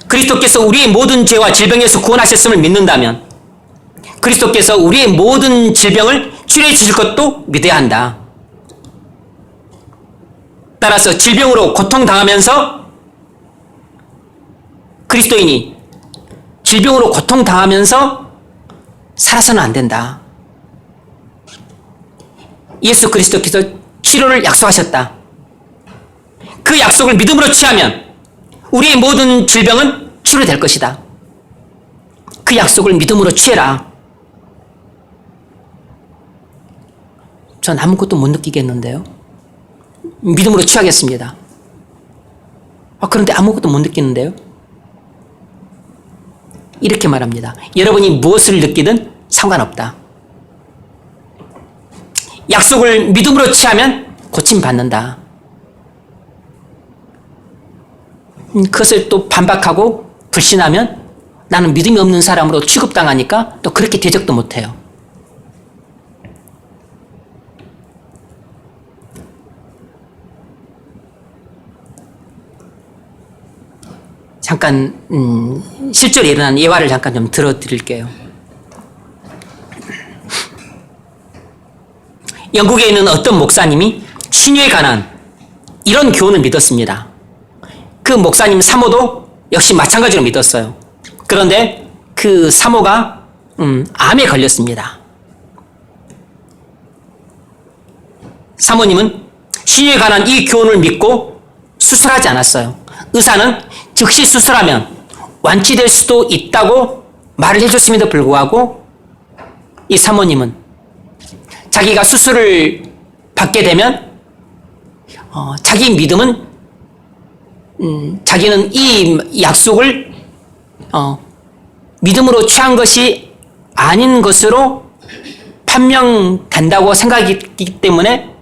그리스도께서 우리의 모든 죄와 질병에서 구원하셨음을 믿는다면 그리스도께서 우리의 모든 질병을 치료해 주실 것도 믿어야 한다. 따라서 질병으로 고통당하면서 그리스도인이 질병으로 고통당하면서 살아서는 안 된다. 예수 그리스도께서 치료를 약속하셨다. 그 약속을 믿음으로 취하면 우리의 모든 질병은 치료될 것이다. 그 약속을 믿음으로 취해라. 전 아무것도 못 느끼겠는데요. 믿음으로 취하겠습니다. 그런데 아무것도 못 느끼는데요. 이렇게 말합니다. 여러분이 무엇을 느끼든 상관없다. 약속을 믿음으로 취하면 고침받는다. 그것을 또 반박하고 불신하면 나는 믿음이 없는 사람으로 취급당하니까 또 그렇게 대적도 못해요. 잠깐 실제로 일어난 예화를 잠깐 좀 들어드릴게요. 영국에 있는 어떤 목사님이 신유에 관한 이런 교훈을 믿었습니다. 그 목사님 사모도 역시 마찬가지로 믿었어요. 그런데 그 사모가 암에 걸렸습니다. 사모님은 신유에 관한 이 교훈을 믿고 수술하지 않았어요. 의사는 즉시 수술하면 완치될 수도 있다고 말을 해줬음에도 불구하고 이 사모님은 자기가 수술을 받게 되면 자기 믿음은 자기는 이 약속을 믿음으로 취한 것이 아닌 것으로 판명된다고 생각했기 때문에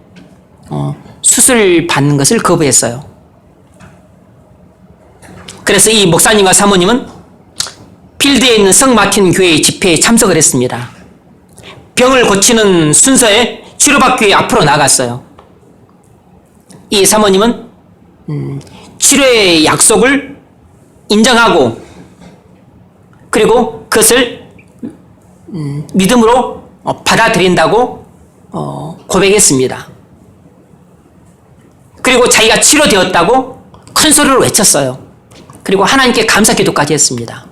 수술 받는 것을 거부했어요. 그래서 이 목사님과 사모님은 필드에 있는 성마틴 교회의 집회에 참석을 했습니다. 병을 고치는 순서에 치료받기 위해 앞으로 나갔어요. 이 사모님은 치료의 약속을 인정하고 그리고 그것을 믿음으로 받아들인다고 고백했습니다. 그리고 자기가 치료되었다고 큰 소리로 외쳤어요. 그리고 하나님께 감사 기도까지 했습니다.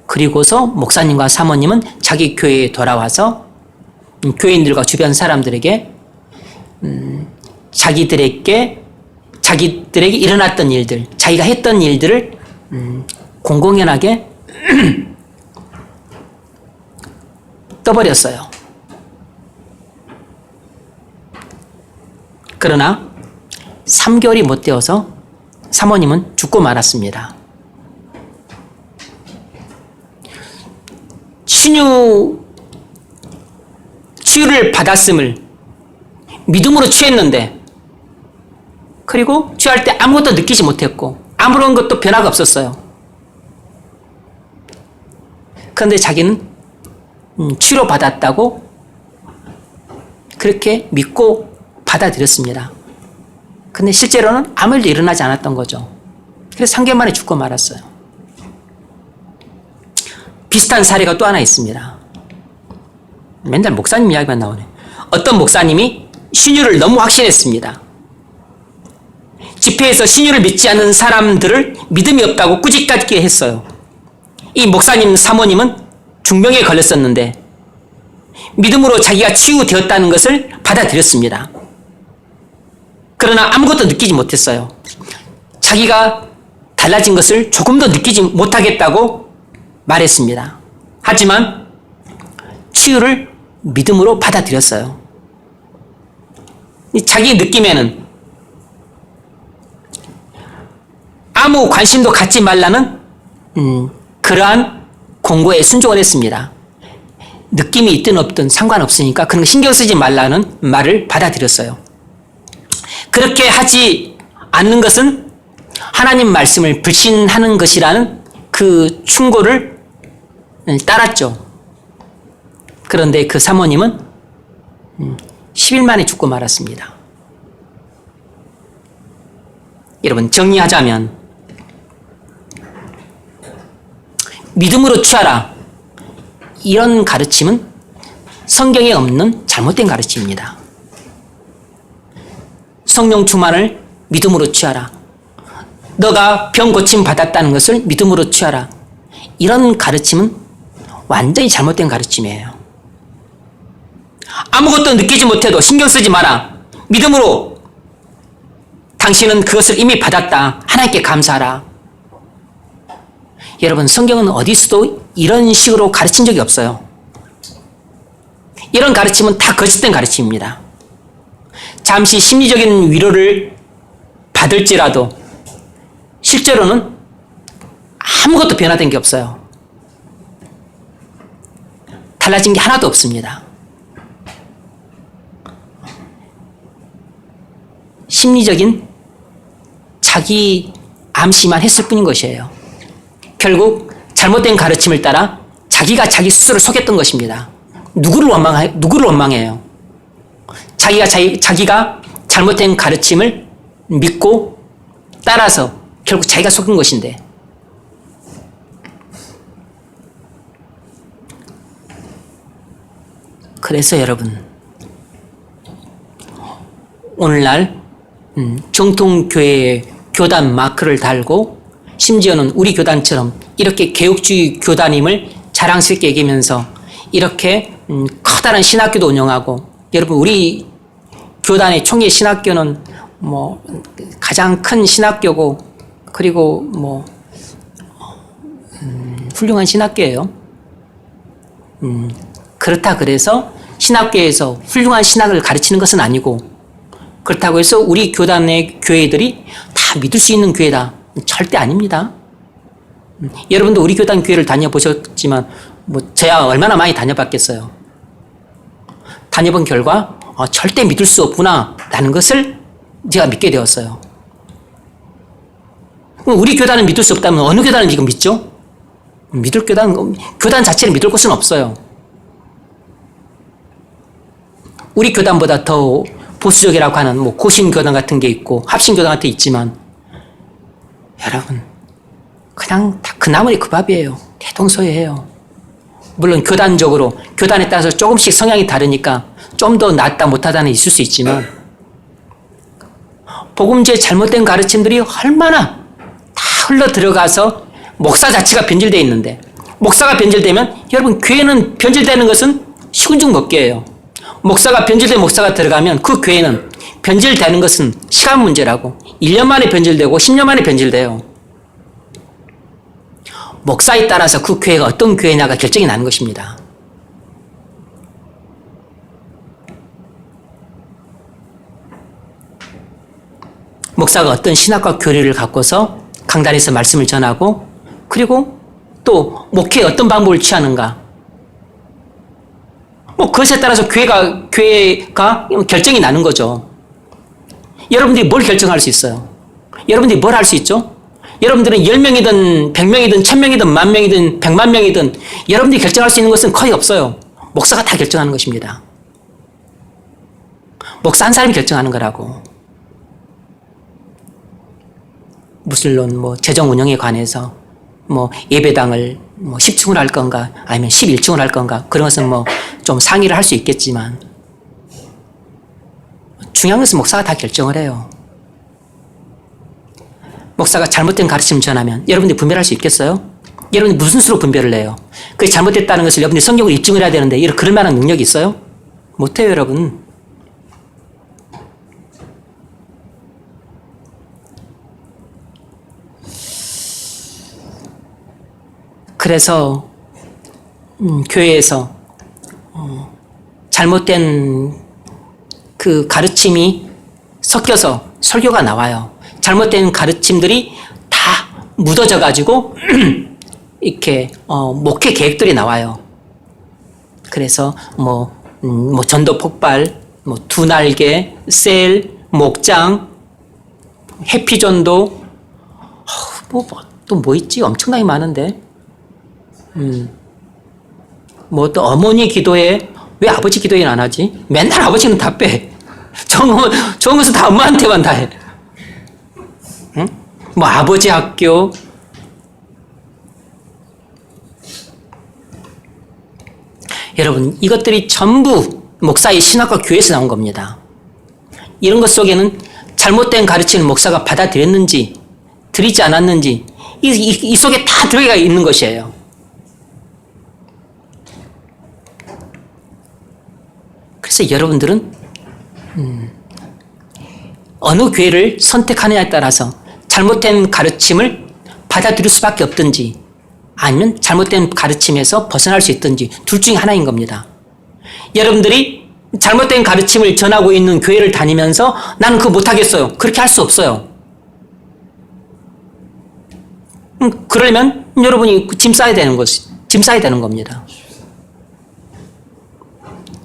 그리고서 목사님과 사모님은 자기 교회에 돌아와서 교인들과 주변 사람들에게 자기들에게 일어났던 일들, 자기가 했던 일들을 공공연하게 떠버렸어요. 그러나 3개월이 못 되어서 사모님은 죽고 말았습니다. 치유를 받았음을 믿음으로 취했는데 그리고 취할 때 아무것도 느끼지 못했고 아무런 것도 변화가 없었어요. 그런데 자기는 치료받았다고 그렇게 믿고 받아들였습니다. 근데 실제로는 아무 일도 일어나지 않았던 거죠. 그래서 3개월 만에 죽고 말았어요. 비슷한 사례가 또 하나 있습니다. 맨날 목사님 이야기만 나오네. 어떤 목사님이 신유를 너무 확신했습니다. 집회에서 신유를 믿지 않는 사람들을 믿음이 없다고 꾸짖게 했어요. 이 목사님 사모님은 중병에 걸렸었는데 믿음으로 자기가 치유되었다는 것을 받아들였습니다. 그러나 아무것도 느끼지 못했어요. 자기가 달라진 것을 조금도 느끼지 못하겠다고 말했습니다. 하지만 치유를 믿음으로 받아들였어요. 자기 느낌에는 아무 관심도 갖지 말라는 그러한 공고에 순종을 했습니다. 느낌이 있든 없든 상관없으니까 그런 거 신경 쓰지 말라는 말을 받아들였어요. 그렇게 하지 않는 것은 하나님 말씀을 불신하는 것이라는 그 충고를 따랐죠. 그런데 그 사모님은 10일 만에 죽고 말았습니다. 여러분, 정리하자면 믿음으로 취하라, 이런 가르침은 성경에 없는 잘못된 가르침입니다. 성령 충만을 믿음으로 취하라, 너가 병 고침 받았다는 것을 믿음으로 취하라, 이런 가르침은 완전히 잘못된 가르침이에요. 아무것도 느끼지 못해도 신경 쓰지 마라, 믿음으로 당신은 그것을 이미 받았다, 하나님께 감사하라. 여러분, 성경은 어디서도 이런 식으로 가르친 적이 없어요. 이런 가르침은 다 거짓된 가르침입니다. 잠시 심리적인 위로를 받을지라도 실제로는 아무것도 변화된 게 없어요. 달라진 게 하나도 없습니다. 심리적인 자기 암시만 했을 뿐인 것이에요. 결국 잘못된 가르침을 따라 자기가 자기 스스로를 속였던 것입니다. 누구를 원망해요? 자기가 잘못된 가르침을 믿고 따라서 결국 자기가 속은 것인데, 그래서 여러분, 오늘날 정통교회의 교단 마크를 달고 심지어는 우리 교단처럼 이렇게 개혁주의 교단임을 자랑스럽게 얘기하면서 이렇게 커다란 신학교도 운영하고, 여러분 우리 교단의 총회 신학교는 뭐 가장 큰 신학교고, 그리고 뭐 훌륭한 신학교예요. 그렇다 그래서 신학교에서 훌륭한 신학을 가르치는 것은 아니고, 그렇다고 해서 우리 교단의 교회들이 다 믿을 수 있는 교회다, 절대 아닙니다. 여러분도 우리 교단 교회를 다녀보셨지만 뭐 저야 얼마나 많이 다녀봤겠어요. 다녀본 결과 절대 믿을 수 없구나 라는 것을 제가 믿게 되었어요. 우리 교단을 믿을 수 없다면 어느 교단을 지금 믿죠? 교단 자체를 믿을 곳은 없어요. 우리 교단보다 더 보수적이라고 하는 뭐 고신교단 같은 게 있고 합신교단 같은 게 있지만, 여러분 그냥 다 그 나물이 그 밥이에요. 대동소이해요. 물론 교단적으로 교단에 따라서 조금씩 성향이 다르니까 좀 더 낫다 못하다는 있을 수 있지만, 복음제의 잘못된 가르침들이 얼마나 다 흘러 들어가서 목사 자체가 변질되어 있는데, 목사가 변질되면 여러분 교회는 변질되는 것은 시군중 먹기예요. 목사가 변질된 목사가 들어가면 그 교회는 변질되는 것은 시간 문제라고, 1년 만에 변질되고 10년 만에 변질돼요. 목사에 따라서 그 교회가 어떤 교회냐가 결정이 나는 것입니다. 목사가 어떤 신학과 교리를 갖고서 강단에서 말씀을 전하고, 그리고 또 목회에 어떤 방법을 취하는가, 뭐 그것에 따라서 교회가 결정이 나는 거죠. 여러분들이 뭘 결정할 수 있어요? 여러분들이 뭘 할 수 있죠? 여러분들은 10명이든 100명이든 1000명이든 10,000명이든 100만 명이든 여러분들이 결정할 수 있는 것은 거의 없어요. 목사가 다 결정하는 것입니다. 목사 한 사람이 결정하는 거라고. 물론 뭐 재정 운영에 관해서 뭐 예배당을 뭐 10층으로 할 건가 아니면 11층으로 할 건가, 그런 것은 뭐 좀 상의를 할 수 있겠지만, 중요한 것은 목사가 다 결정을 해요. 목사가 잘못된 가르침을 전하면 여러분들이 분별할 수 있겠어요? 여러분이 무슨 수로 분별을 해요? 그게 잘못됐다는 것을 여러분들이 성경으로 입증을 해야 되는데 그럴 만한 능력이 있어요? 못해요, 여러분. 그래서 교회에서 잘못된 그 가르침이 섞여서 설교가 나와요. 잘못된 가르침들이 다 묻어져 가지고 이렇게 목회 계획들이 나와요. 그래서 뭐 전도 폭발, 뭐 두 날개, 셀, 목장, 해피 전도, 또 뭐 있지? 엄청나게 많은데. 뭐 또 어머니 기도에 왜 아버지 기도에는 안 하지? 맨날 아버지는 다 빼. 좋은 것은 다 엄마한테만 다 해. 응? 뭐 아버지 학교, 여러분 이것들이 전부 목사의 신학과 교회에서 나온 겁니다. 이런 것 속에는 잘못된 가르침을 목사가 받아들였는지 들이지 않았는지 이 속에 다 들어가 있는 것이에요. 그래서 여러분들은 어느 교회를 선택하느냐에 따라서 잘못된 가르침을 받아들일 수밖에 없든지 아니면 잘못된 가르침에서 벗어날 수 있든지 둘 중에 하나인 겁니다. 여러분들이 잘못된 가르침을 전하고 있는 교회를 다니면서 나는 그거 못하겠어요. 그렇게 할 수 없어요. 그러려면 여러분이 짐 싸야 되는 겁니다.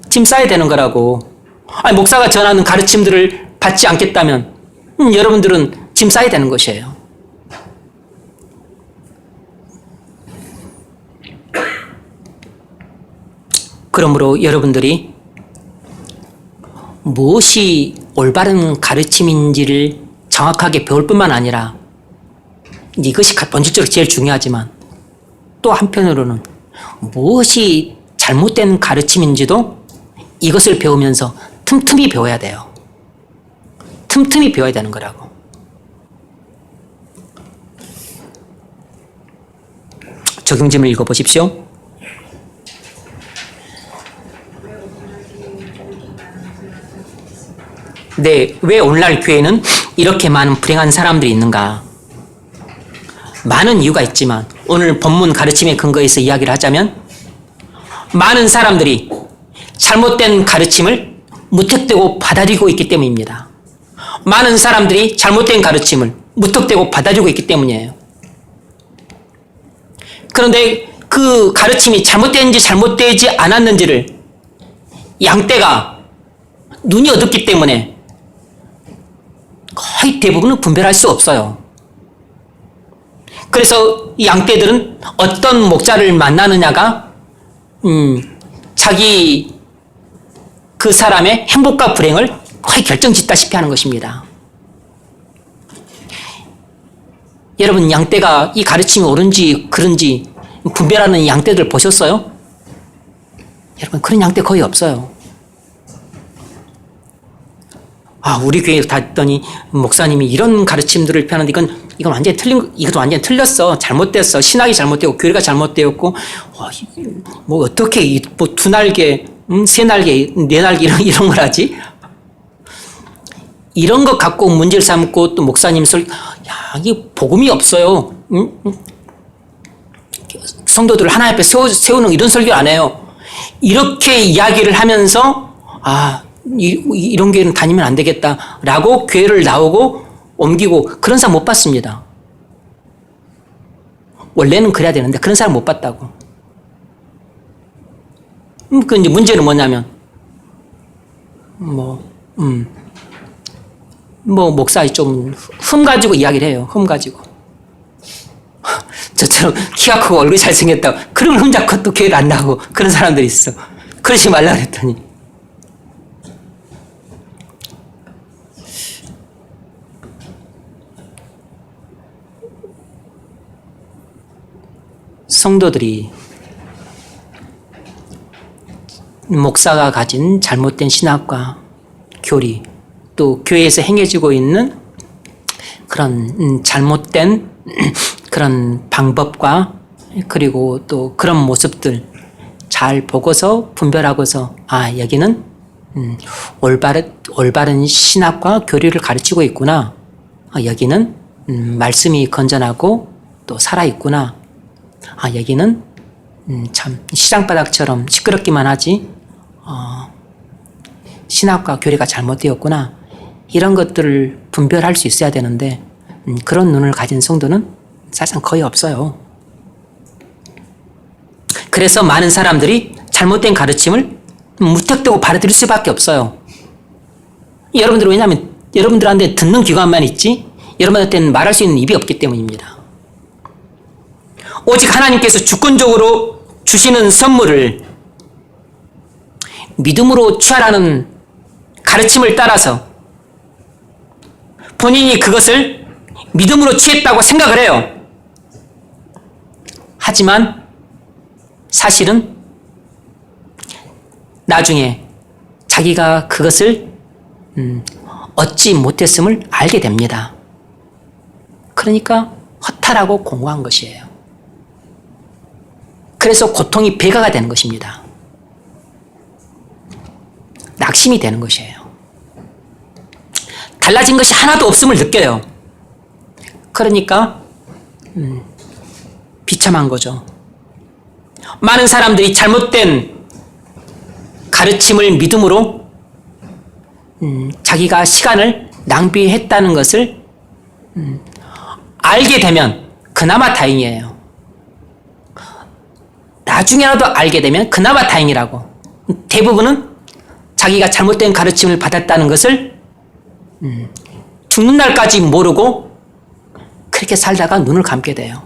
짐 싸야 되는 거라고. 아니, 목사가 전하는 가르침들을 받지 않겠다면 여러분들은 짐 싸야 되는 것이에요. 그러므로 여러분들이 무엇이 올바른 가르침인지를 정확하게 배울 뿐만 아니라 이것이 본질적으로 제일 중요하지만 또 한편으로는 무엇이 잘못된 가르침인지도 이것을 배우면서 틈틈이 배워야 돼요. 틈틈이 배워야 되는 거라고. 적용점을 읽어보십시오. 네, 왜 오늘날 교회는 이렇게 많은 불행한 사람들이 있는가? 많은 이유가 있지만 오늘 본문 가르침에 근거해서 이야기를 하자면 많은 사람들이 잘못된 가르침을 무턱대고 받아들이고 있기 때문입니다. 많은 사람들이 잘못된 가르침을 무턱대고 받아들이고 있기 때문이에요. 그런데 그 가르침이 잘못되는지 잘못되지 않았는지를 양떼가 눈이 어둡기 때문에 거의 대부분은 분별할 수 없어요. 그래서 이 양떼들은 어떤 목자를 만나느냐가 자기 그 사람의 행복과 불행을 거의 결정짓다시피 하는 것입니다. 여러분, 양떼가 이 가르침이 옳은지 그른지 분별하는 양떼들 보셨어요? 여러분, 그런 양떼 거의 없어요. 우리 교회에 갔더니 목사님이 이런 가르침들을 펴는데 이건 완전히 이것도 완전히 틀렸어. 잘못됐어. 신학이 잘못되고 교회가 잘못되었고, 뭐 어떻게 뭐 두 날개, 세 날개, 네 날개 이런 걸 하지? 이런 것 갖고 문제를 삼고 또 목사님 이게 복음이 없어요. 성도들을 하나님 앞에 세우는 이런 설교 안 해요. 이렇게 이야기를 하면서 이런 교회는 다니면 안 되겠다라고 교회를 나오고 옮기고 그런 사람 못 봤습니다. 원래는 그래야 되는데 그런 사람 못 봤다고. 그 이제 문제는 뭐냐면 목사이 좀 흠 가지고 이야기를 해요. 흠 가지고. 저처럼 키가 크고 얼굴이 잘생겼다고 그런 흠 잡고 또 교회를 안 나가고 그런 사람들이 있어. 그러지 말라 그랬더니 성도들이 목사가 가진 잘못된 신학과 교리, 또 교회에서 행해지고 있는 그런 잘못된 그런 방법과 그리고 또 그런 모습들 잘 보고서 분별하고서 여기는 올바른 신학과 교리를 가르치고 있구나. 여기는 말씀이 건전하고 또 살아있구나. 여기는 참 시장바닥처럼 시끄럽기만 하지 신학과 교리가 잘못되었구나. 이런 것들을 분별할 수 있어야 되는데 그런 눈을 가진 성도는 사실상 거의 없어요. 그래서 많은 사람들이 잘못된 가르침을 무턱대고 받아들일 수밖에 없어요. 여러분들은 왜냐하면 여러분들한테 듣는 귀관만 있지 여러분한테는 말할 수 있는 입이 없기 때문입니다. 오직 하나님께서 주권적으로 주시는 선물을 믿음으로 취하라는 가르침을 따라서 본인이 그것을 믿음으로 취했다고 생각을 해요. 하지만 사실은 나중에 자기가 그것을 얻지 못했음을 알게 됩니다. 그러니까 허탈하고 공고한 것이에요. 그래서 고통이 배가가 되는 것입니다. 낙심이 되는 것이에요. 달라진 것이 하나도 없음을 느껴요. 그러니까 비참한 거죠. 많은 사람들이 잘못된 가르침을 믿음으로 자기가 시간을 낭비했다는 것을 알게 되면 그나마 다행이에요. 나중에라도 알게 되면 그나마 다행이라고. 대부분은 자기가 잘못된 가르침을 받았다는 것을 죽는 날까지 모르고 그렇게 살다가 눈을 감게 돼요.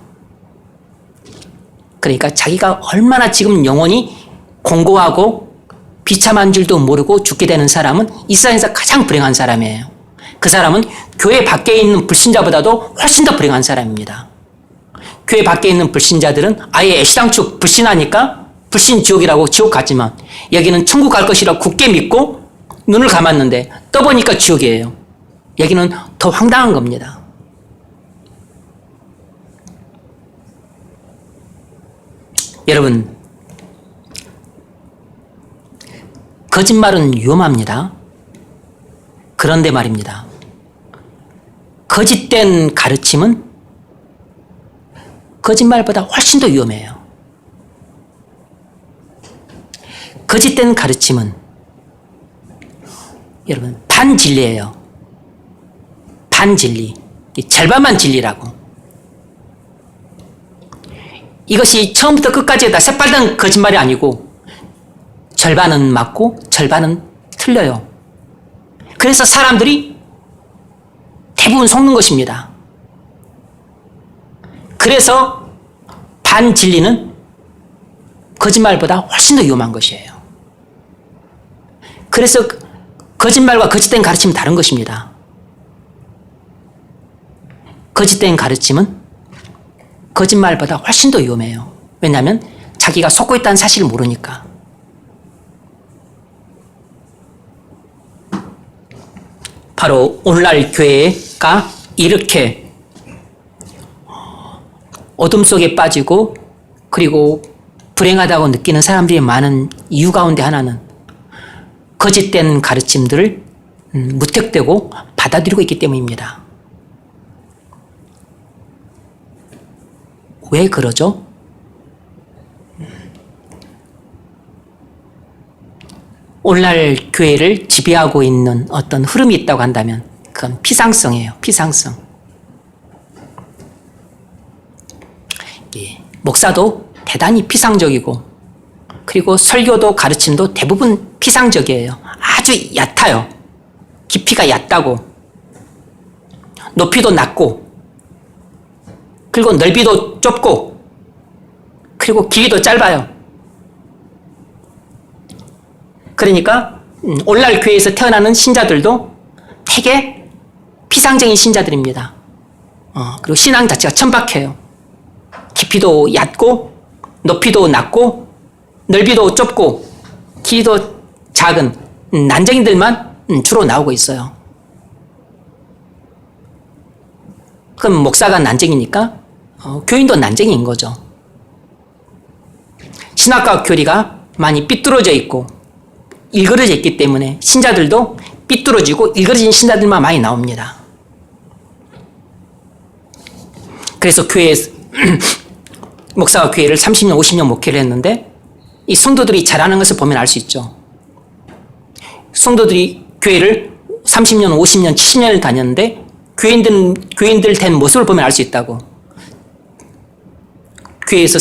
그러니까 자기가 얼마나 지금 영혼이 공고하고 비참한 줄도 모르고 죽게 되는 사람은 이 세상에서 가장 불행한 사람이에요. 그 사람은 교회 밖에 있는 불신자보다도 훨씬 더 불행한 사람입니다. 교회 밖에 있는 불신자들은 아예 애시당초 불신하니까 불신지옥이라고 지옥 갔지만 여기는 천국 갈 것이라고 굳게 믿고 눈을 감았는데 떠보니까 지옥이에요. 여기는 더 황당한 겁니다. 여러분, 거짓말은 위험합니다. 그런데 말입니다. 거짓된 가르침은 거짓말보다 훨씬 더 위험해요. 거짓된 가르침은 여러분 반진리예요. 반진리. 절반만 진리라고. 이것이 처음부터 끝까지 다 새빨간 거짓말이 아니고 절반은 맞고 절반은 틀려요. 그래서 사람들이 대부분 속는 것입니다. 그래서 반진리는 거짓말보다 훨씬 더 위험한 것이에요. 그래서 거짓말과 거짓된 가르침은 다른 것입니다. 거짓된 가르침은 거짓말보다 훨씬 더 위험해요. 왜냐하면 자기가 속고 있다는 사실을 모르니까. 바로 오늘날 교회가 이렇게 어둠 속에 빠지고 그리고 불행하다고 느끼는 사람들이 많은 이유 가운데 하나는 거짓된 가르침들을 무턱대고 받아들이고 있기 때문입니다. 왜 그러죠? 오늘날 교회를 지배하고 있는 어떤 흐름이 있다고 한다면 그건 피상성이에요. 피상성. 예, 목사도 대단히 피상적이고 그리고 설교도 가르침도 대부분 피상적이에요. 아주 얕아요. 깊이가 얕다고 높이도 낮고 그리고 넓이도 좁고 그리고 길이도 짧아요. 그러니까 오늘날 교회에서 태어나는 신자들도 되게 피상적인 신자들입니다. 그리고 신앙 자체가 천박해요. 깊이도 얕고 높이도 낮고 넓이도 좁고 길이도 작은 난쟁이들만 주로 나오고 있어요. 그럼 목사가 난쟁이니까 교인도 난쟁이인 거죠. 신학과 교리가 많이 삐뚤어져 있고 일그러져 있기 때문에 신자들도 삐뚤어지고 일그러진 신자들만 많이 나옵니다. 그래서 교회에서 목사가 교회를 30년, 50년 목회를 했는데 이 성도들이 잘하는 것을 보면 알 수 있죠. 성도들이 교회를 30년, 50년, 70년을 다녔는데 교인들 된 모습을 보면 알 수 있다고. 교회에서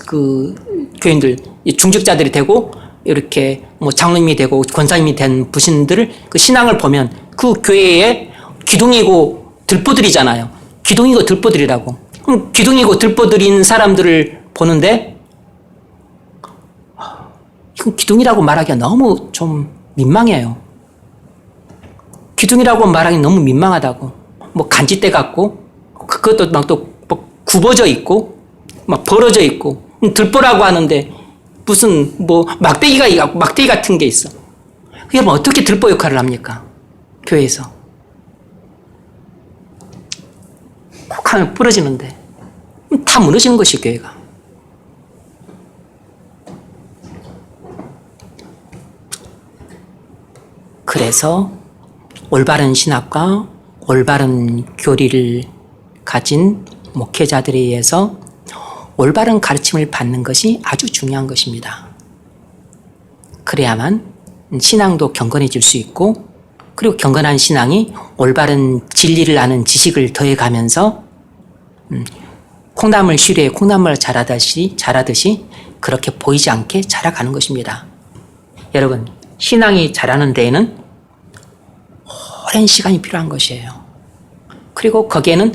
그 교인들 중직자들이 되고 이렇게 뭐 장로님이 되고 권사님이 된 부신들을 그 신앙을 보면 그 교회에 기둥이고 들보들이잖아요. 기둥이고 들보들이라고. 그럼 기둥이고 들보들인 사람들을 보는데 이건 기둥이라고 말하기가 너무 좀 민망해요. 기둥이라고 말하기 너무 민망하다고. 뭐 간짓대 같고 그것도 막 또 굽어져 있고 막 벌어져 있고 들보라고 하는데 무슨 뭐 막대기 같은 게 있어. 여러분 어떻게 들보 역할을 합니까? 교회에서. 콕 하면 부러지는데 다 무너지는 것이 교회가. 그래서 올바른 신학과 올바른 교리를 가진 목회자들에 의해서 올바른 가르침을 받는 것이 아주 중요한 것입니다. 그래야만 신앙도 경건해질 수 있고 그리고 경건한 신앙이 올바른 진리를 아는 지식을 더해가면서 콩나물 쉬루에 콩나물 자라듯이 그렇게 보이지 않게 자라가는 것입니다. 여러분, 신앙이 자라는 데에는 오랜 시간이 필요한 것이에요. 그리고 거기에는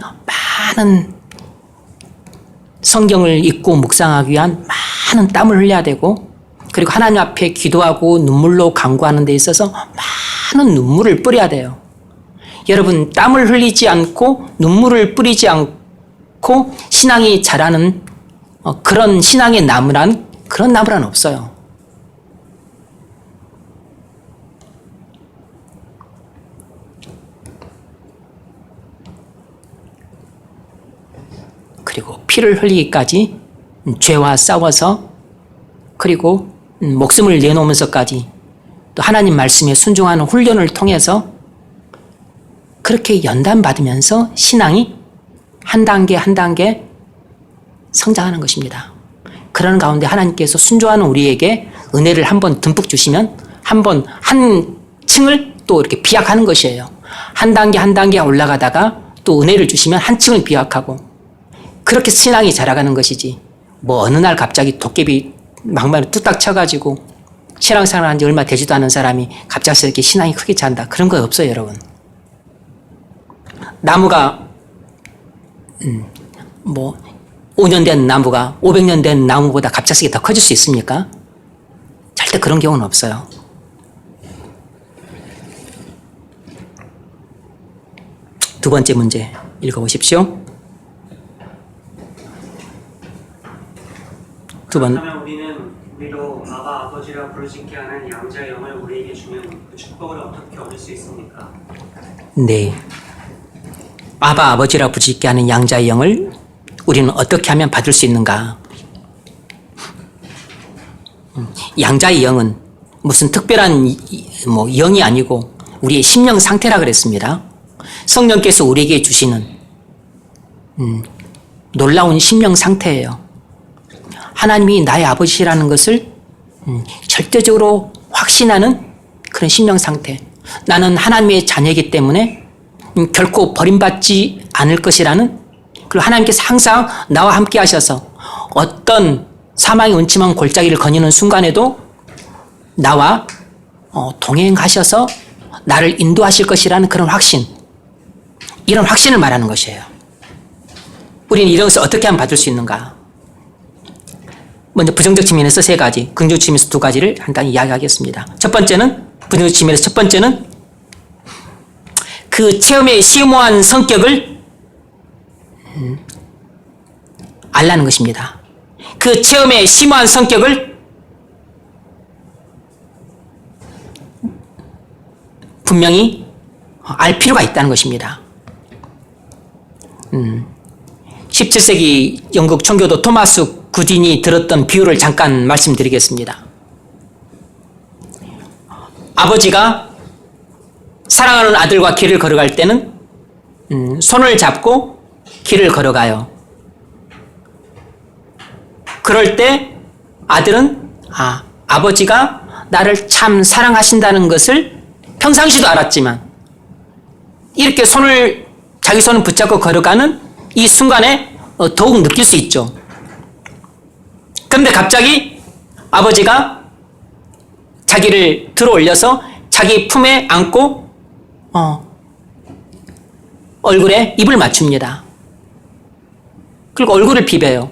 많은 성경을 읽고 묵상하기 위한 많은 땀을 흘려야 되고, 그리고 하나님 앞에 기도하고 눈물로 간구하는 데 있어서 많은 눈물을 뿌려야 돼요. 여러분, 땀을 흘리지 않고 눈물을 뿌리지 않고 신앙이 자라는 그런 신앙의 나무란, 그런 나무란 없어요. 그리고 피를 흘리기까지, 죄와 싸워서, 그리고 목숨을 내놓으면서까지 또 하나님 말씀에 순종하는 훈련을 통해서 그렇게 연단받으면서 신앙이 한 단계 한 단계 성장하는 것입니다. 그런 가운데 하나님께서 순종하는 우리에게 은혜를 한번 듬뿍 주시면 한번 한 층을 또 이렇게 비약하는 것이에요. 한 단계 한 단계 올라가다가 또 은혜를 주시면 한 층을 비약하고, 그렇게 신앙이 자라가는 것이지, 뭐 어느 날 갑자기 도깨비 막말을 뚝딱 쳐가지고 신앙생활 한 지 얼마 되지도 않은 사람이 갑작스럽게 신앙이 크게 잔다, 그런 거 없어요, 여러분. 나무가 5년 된 나무가 500년 된 나무보다 갑작스럽게 더 커질 수 있습니까? 절대 그런 경우는 없어요. 두 번째 문제 읽어보십시오. 그렇다면 우리는 우리로 아바 아버지라 부르짖게 하는 양자의 영을 우리에게 주면 그 축복을 어떻게 얻을 수 있습니까? 네. 아바 아버지라 부르짖게 하는 양자의 영을 우리는 어떻게 하면 받을 수 있는가? 양자의 영은 무슨 특별한 영이 아니고 우리의 심령 상태라 그랬습니다. 성령께서 우리에게 주시는 놀라운 심령 상태예요. 하나님이 나의 아버지라는 것을 절대적으로 확신하는 그런 심령 상태. 나는 하나님의 자녀이기 때문에 결코 버림받지 않을 것이라는, 그리고 하나님께서 항상 나와 함께 하셔서 어떤 사망의 음침한 골짜기를 거니는 순간에도 나와 동행하셔서 나를 인도하실 것이라는 그런 확신, 이런 확신을 말하는 것이에요. 우리는 이런 것을 어떻게 하면 받을 수 있는가? 먼저 부정적 측면에서 세 가지, 긍정적 측면에서 두 가지를 간단히 이야기하겠습니다. 첫 번째는, 부정적 측면에서 첫 번째는 그 체험의 심오한 성격을 알라는 것입니다. 그 체험의 심오한 성격을 분명히 알 필요가 있다는 것입니다. 17세기 영국 청교도 토마스 구딘이 들었던 비유를 잠깐 말씀드리겠습니다. 아버지가 사랑하는 아들과 길을 걸어갈 때는 손을 잡고 길을 걸어가요. 그럴 때 아들은 아버지가 나를 참 사랑하신다는 것을 평상시도 알았지만 이렇게 자기 손을 붙잡고 걸어가는 이 순간에 더욱 느낄 수 있죠. 그런데 갑자기 아버지가 자기를 들어 올려서 자기 품에 안고 얼굴에 입을 맞춥니다. 그리고 얼굴을 비벼요.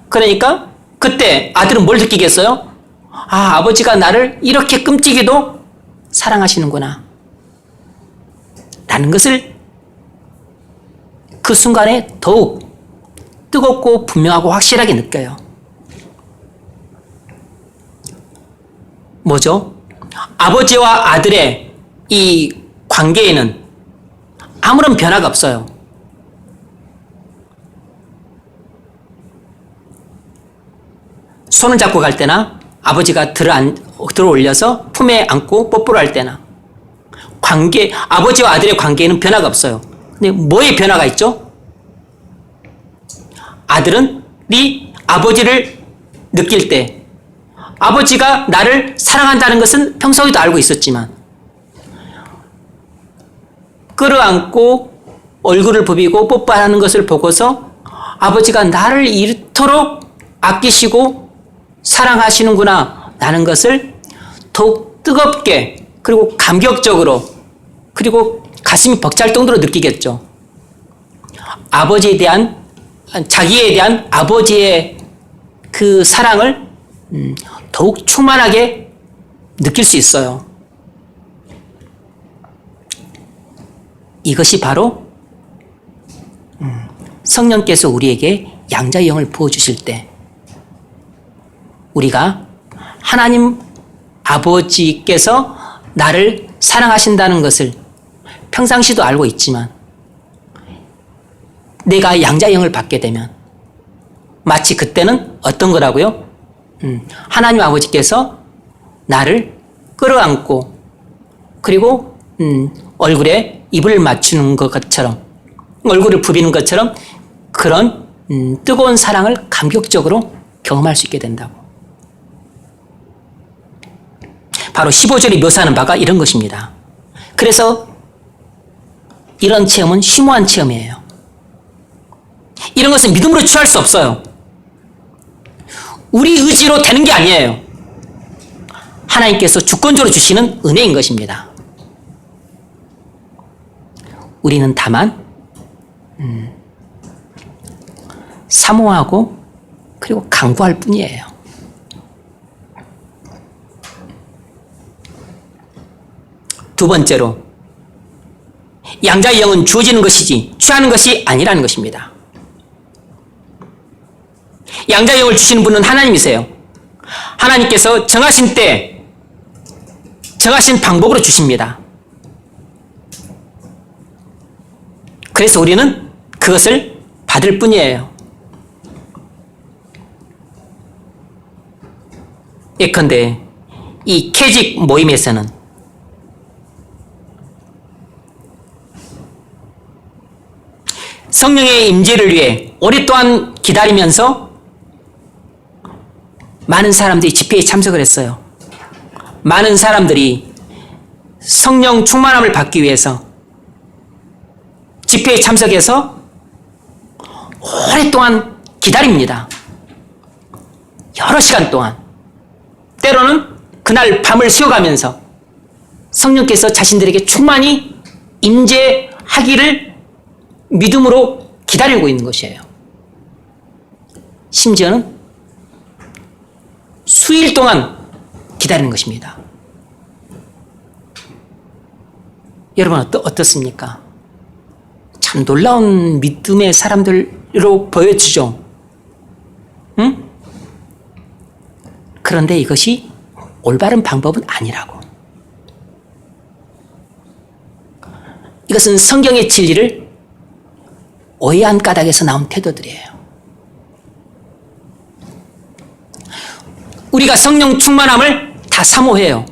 그러니까 그때 아들은 뭘 느끼겠어요? 아버지가 나를 이렇게 끔찍이도 사랑하시는구나 라는 것을 그 순간에 더욱 뜨겁고 분명하고 확실하게 느껴요. 뭐죠? 아버지와 아들의 이 관계에는 아무런 변화가 없어요. 손을 잡고 갈 때나 아버지가 들어 올려서 품에 안고 뽀뽀를 할 때나 아버지와 아들의 관계에는 변화가 없어요. 근데 뭐에 변화가 있죠? 아들은 아버지를 느낄 때 아버지가 나를 사랑한다는 것은 평소에도 알고 있었지만 끌어안고 얼굴을 부비고 뽀뽀하는 것을 보고서 아버지가 나를 이토록 아끼시고 사랑하시는구나 라는 것을 더욱 뜨겁게 그리고 감격적으로 그리고 가슴이 벅찰 정도로 느끼겠죠. 아버지에 대한, 자기에 대한 아버지의 그 사랑을 더욱 충만하게 느낄 수 있어요. 이것이 바로 성령께서 우리에게 양자의 영을 부어주실 때 우리가 하나님 아버지께서 나를 사랑하신다는 것을 평상시도 알고 있지만 내가 양자의 영을 받게 되면 마치 그때는 어떤 거라고요? 하나님 아버지께서 나를 끌어안고 그리고 얼굴에 입을 맞추는 것처럼 얼굴을 부비는 것처럼 그런 뜨거운 사랑을 감격적으로 경험할 수 있게 된다고. 바로 15절이 묘사하는 바가 이런 것입니다. 그래서 이런 체험은 심오한 체험이에요. 이런 것은 믿음으로 취할 수 없어요. 우리 의지로 되는 게 아니에요. 하나님께서 주권적으로 주시는 은혜인 것입니다. 우리는 다만 사모하고 그리고 간구할 뿐이에요. 두 번째로 양자의 영은 주어지는 것이지 취하는 것이 아니라는 것입니다. 양자의 영을 주시는 분은 하나님이세요. 하나님께서 정하신 때 정하신 방법으로 주십니다. 그래서 우리는 그것을 받을 뿐이에요. 예컨대 이 캐직 모임에서는 성령의 임재를 위해 오랫동안 기다리면서 많은 사람들이 집회에 참석을 했어요. 많은 사람들이 성령 충만함을 받기 위해서 집회에 참석해서 오랫동안 기다립니다. 여러 시간 동안. 때로는 그날 밤을 새워가면서 성령께서 자신들에게 충만히 임재하기를 믿음으로 기다리고 있는 것이에요. 심지어는 수일 동안 기다리는 것입니다. 여러분 어떻습니까? 참 놀라운 믿음의 사람들로 보여지죠. 응? 그런데 이것이 올바른 방법은 아니라고. 이것은 성경의 진리를 오해한 까닭에서 나온 태도들이에요. 우리가 성령 충만함을 다 사모해요.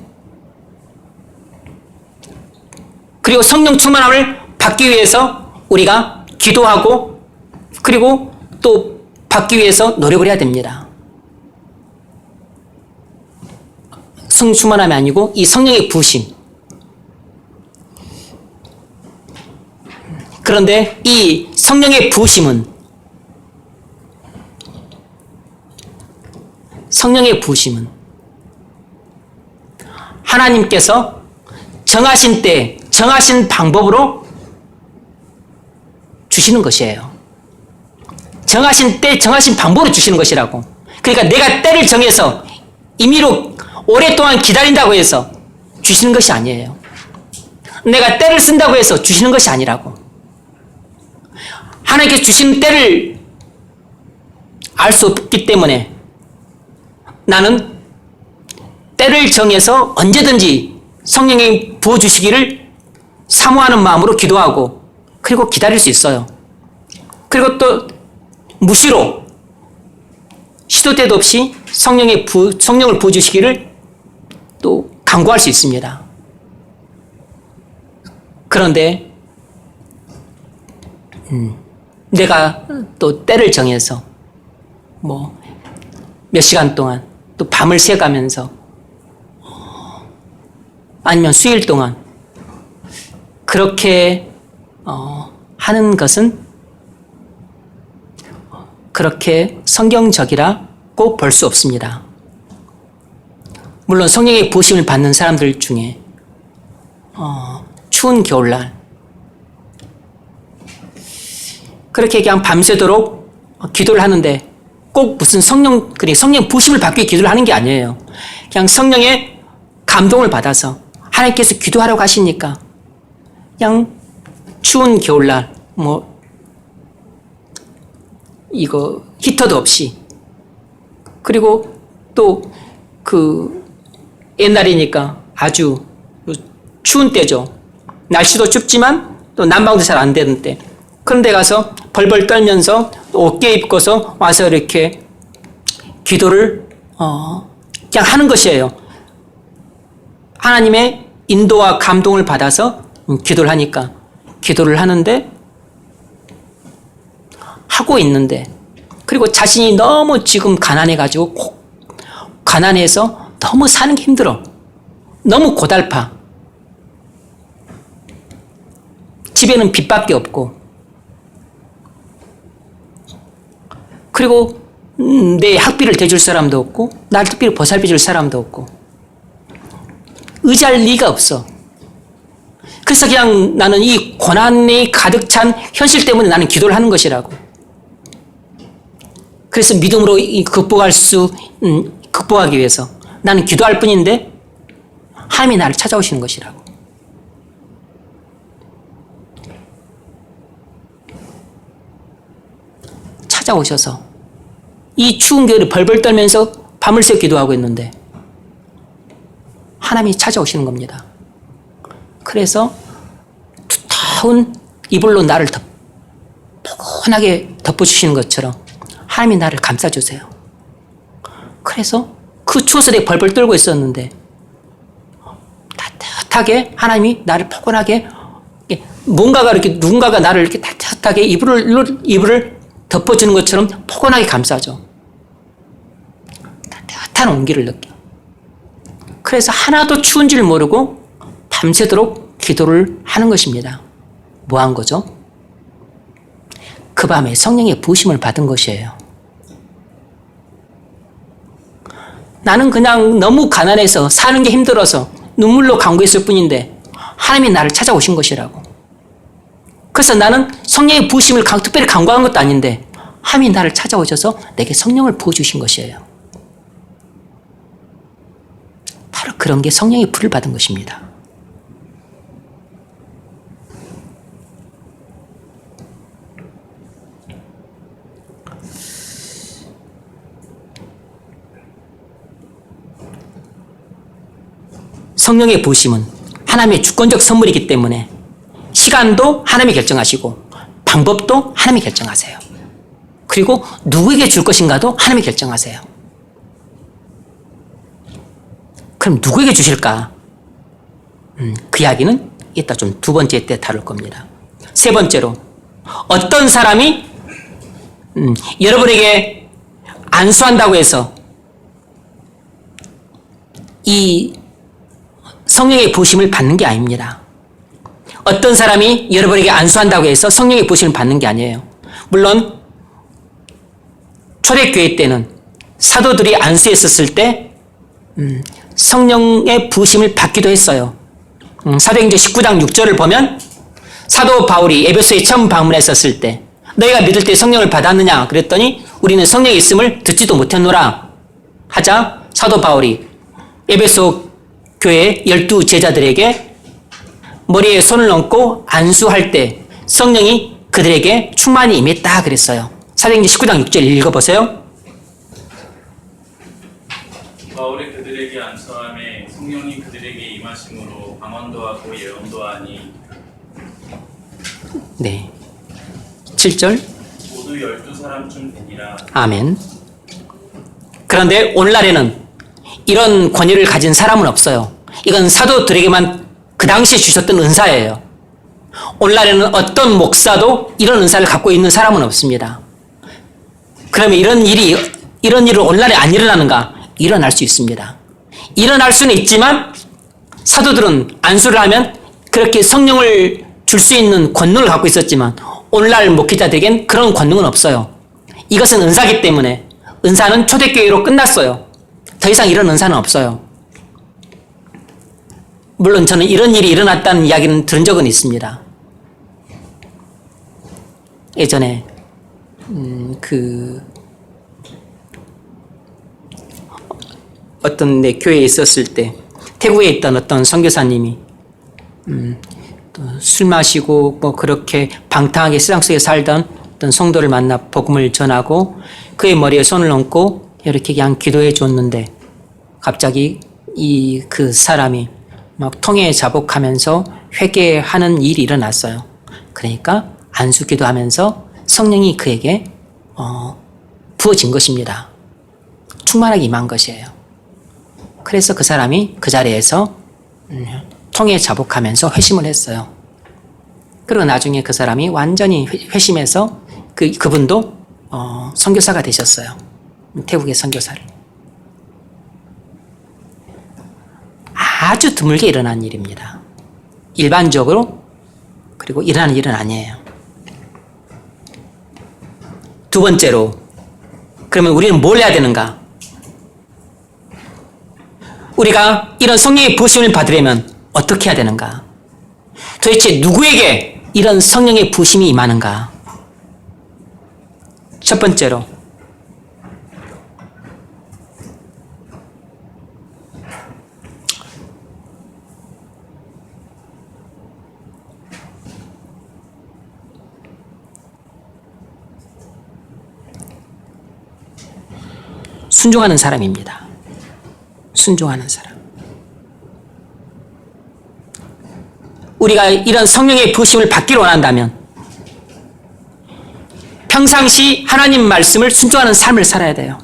그리고 성령 충만함을 받기 위해서 우리가 기도하고 그리고 또 받기 위해서 노력을 해야 됩니다. 성령 충만함이 아니고 이 성령의 부으심. 그런데 이 성령의 부으심은 하나님께서 정하신 때 정하신 방법으로 주시는 것이에요. 정하신 때 정하신 방법으로 주시는 것이라고. 그러니까 내가 때를 정해서 임의로 오랫동안 기다린다고 해서 주시는 것이 아니에요. 내가 때를 쓴다고 해서 주시는 것이 아니라고. 하나님께서 주시는 때를 알 수 없기 때문에 나는 때를 정해서 언제든지 성령이 부어주시기를 사모하는 마음으로 기도하고 그리고 기다릴 수 있어요. 그리고 또 무시로 시도 때도 없이 성령을 부어주시기를 또 간구할 수 있습니다. 그런데 내가 또 때를 정해서 몇 시간 동안 또 밤을 새가면서 아니면 수일 동안 그렇게 하는 것은 그렇게 성경적이라고 볼 수 없습니다. 물론 성령의 부으심을 받는 사람들 중에 추운 겨울날 그렇게 그냥 밤새도록 기도를 하는데 꼭 무슨 성령 부심을 받기 위해 기도를 하는 게 아니에요. 그냥 성령의 감동을 받아서 하나님께서 기도하라고 하시니까 그냥 추운 겨울날 이거 히터도 없이 그리고 또 옛날이니까 아주 추운 때죠. 날씨도 춥지만 또 난방도 잘 안 되는 때. 그런 데 가서 벌벌 떨면서 옷게 입고서 와서 이렇게 기도를 그냥 하는 것이에요. 하나님의 인도와 감동을 받아서 기도를 하니까 기도를 하고 있는데 그리고 자신이 너무 지금 가난해가지고 가난해서 너무 사는 게 힘들어. 너무 고달파. 집에는 빚밖에 없고 그리고 내 학비를 대줄 사람도 없고 나를 특별히 보살펴 줄 사람도 없고 의지할 리가 없어. 그래서 그냥 나는 이 고난이 가득 찬 현실 때문에 나는 기도를 하는 것이라고. 그래서 믿음으로 극복하기 위해서 나는 기도할 뿐인데 하나님이 나를 찾아오시는 것이라고. 찾아오셔서 이 추운 겨울에 벌벌 떨면서 밤을 새 기도하고 있는데 하나님이 찾아오시는 겁니다. 그래서 두터운 이불로 나를 포근하게 덮어주시는 것처럼 하나님이 나를 감싸주세요. 그래서 그 추워서 내가 벌벌 떨고 있었는데 따뜻하게 하나님이 나를 포근하게 누군가가 나를 이렇게 따뜻하게 이불을 덮어주는 것처럼 포근하게 감싸줘. 따뜻한 온기를 느껴. 그래서 하나도 추운 줄 모르고 밤새도록 기도를 하는 것입니다. 뭐 한 거죠? 그 밤에 성령의 부으심을 받은 것이에요. 나는 그냥 너무 가난해서 사는 게 힘들어서 눈물로 간구했을 뿐인데 하나님이 나를 찾아오신 것이라고. 그래서 나는 성령의 부으심을 특별히 간구한 것도 아닌데 하나님이 나를 찾아오셔서 내게 성령을 부어주신 것이에요. 바로 그런 게 성령의 불을 받은 것입니다. 성령의 부으심은 하나님의 주권적 선물이기 때문에 시간도 하나님이 결정하시고 방법도 하나님이 결정하세요. 그리고 누구에게 줄 것인가도 하나님이 결정하세요. 그럼 누구에게 주실까? 그 이야기는 이따 좀 두 번째 때 다룰 겁니다. 세 번째로 어떤 사람이 여러분에게 안수한다고 해서 이 성령의 부으심을 받는 게 아닙니다. 어떤 사람이 여러분에게 안수한다고 해서 성령의 부으심을 받는 게 아니에요. 물론 초대교회 때는 사도들이 안수했었을 때 성령의 부으심을 받기도 했어요. 사도행전 19장 6절을 보면 사도 바울이 에베소에 처음 방문했었을 때 너희가 믿을 때 성령을 받았느냐 그랬더니 우리는 성령이 있음을 듣지도 못했노라 하자 사도 바울이 에베소 교회 12 제자들에게 머리에 손을 얹고 안수할 때 성령이 그들에게 충만히 임했다 그랬어요. 사도행전 19장 6절 읽어보세요. 바울이 그들에게 안수함에 성령이 그들에게 임하심으로 방언도 하고 예언도 하니. 네. 7절. 모두 12사람쯤 되니라. 아멘. 그런데 오늘날에는 이런 권위를 가진 사람은 없어요. 이건 사도들에게만 그 당시에 주셨던 은사예요. 오늘날에는 어떤 목사도 이런 은사를 갖고 있는 사람은 없습니다. 그러면 이런 일은 오늘날에 안 일어나는가? 일어날 수 있습니다. 일어날 수는 있지만 사도들은 안수를 하면 그렇게 성령을 줄 수 있는 권능을 갖고 있었지만 오늘날 목회자들에겐 그런 권능은 없어요. 이것은 은사기 때문에 은사는 초대교회로 끝났어요. 더 이상 이런 은사는 없어요. 물론 저는 이런 일이 일어났다는 이야기는 들은 적은 있습니다. 예전에 어떤 내 교회에 있었을 때 태국에 있던 어떤 선교사님이 또 술 마시고 뭐 그렇게 방탕하게 세상 속에 살던 어떤 성도를 만나 복음을 전하고 그의 머리에 손을 얹고 이렇게 그냥 기도해 줬는데 갑자기 그 사람이 막 통에 자복하면서 회개하는 일이 일어났어요. 그러니까 안수 기도하면서 성령이 그에게 부어진 것입니다. 충만하게 임한 것이에요. 그래서 그 사람이 그 자리에서 통에 자복하면서 회심을 했어요. 그리고 나중에 그 사람이 완전히 회심해서 그분도 선교사가 되셨어요. 태국의 선교사를. 아주 드물게 일어난 일입니다. 일반적으로 그리고 일어나는 일은 아니에요. 두 번째로 그러면 우리는 뭘 해야 되는가? 우리가 이런 성령의 부으심을 받으려면 어떻게 해야 되는가? 도대체 누구에게 이런 성령의 부으심이 임하는가? 첫 번째로 순종하는 사람입니다. 순종하는 사람. 우리가 이런 성령의 부으심을 받기를 원한다면 평상시 하나님 말씀을 순종하는 삶을 살아야 돼요.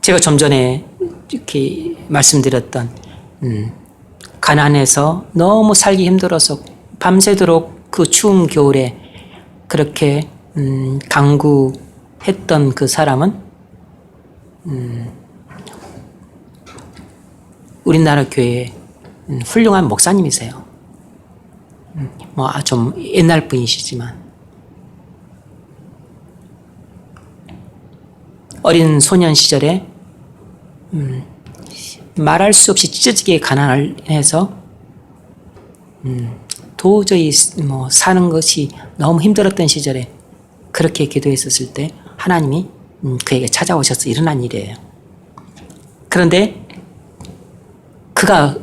제가 좀 전에 이렇게 말씀드렸던 가난해서 너무 살기 힘들어서 밤새도록 그 추운 겨울에 그렇게 강구했던 그 사람은 우리나라 교회에 훌륭한 목사님이세요. 뭐 좀 옛날 분이시지만 어린 소년 시절에 말할 수 없이 찢어지게 가난해서 도저히 뭐 사는 것이 너무 힘들었던 시절에 그렇게 기도했었을 때 하나님이 그에게 찾아오셔서 일어난 일이에요. 그런데 그가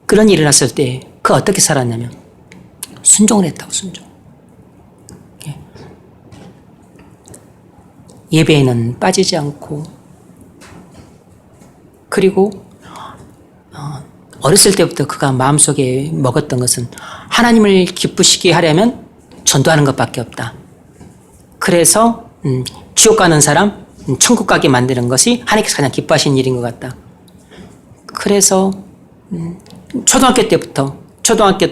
그런 일이 일어났을 때 그가 어떻게 살았냐면 순종을 했다고. 순종. 예배에는 빠지지 않고, 그리고 어렸을 때부터 그가 마음속에 먹었던 것은 하나님을 기쁘시게 하려면 전도하는 것밖에 없다. 그래서 지옥 가는 사람 천국 가게 만드는 것이 하나님께서 가장 기뻐하시는 일인 것 같다. 그래서 초등학교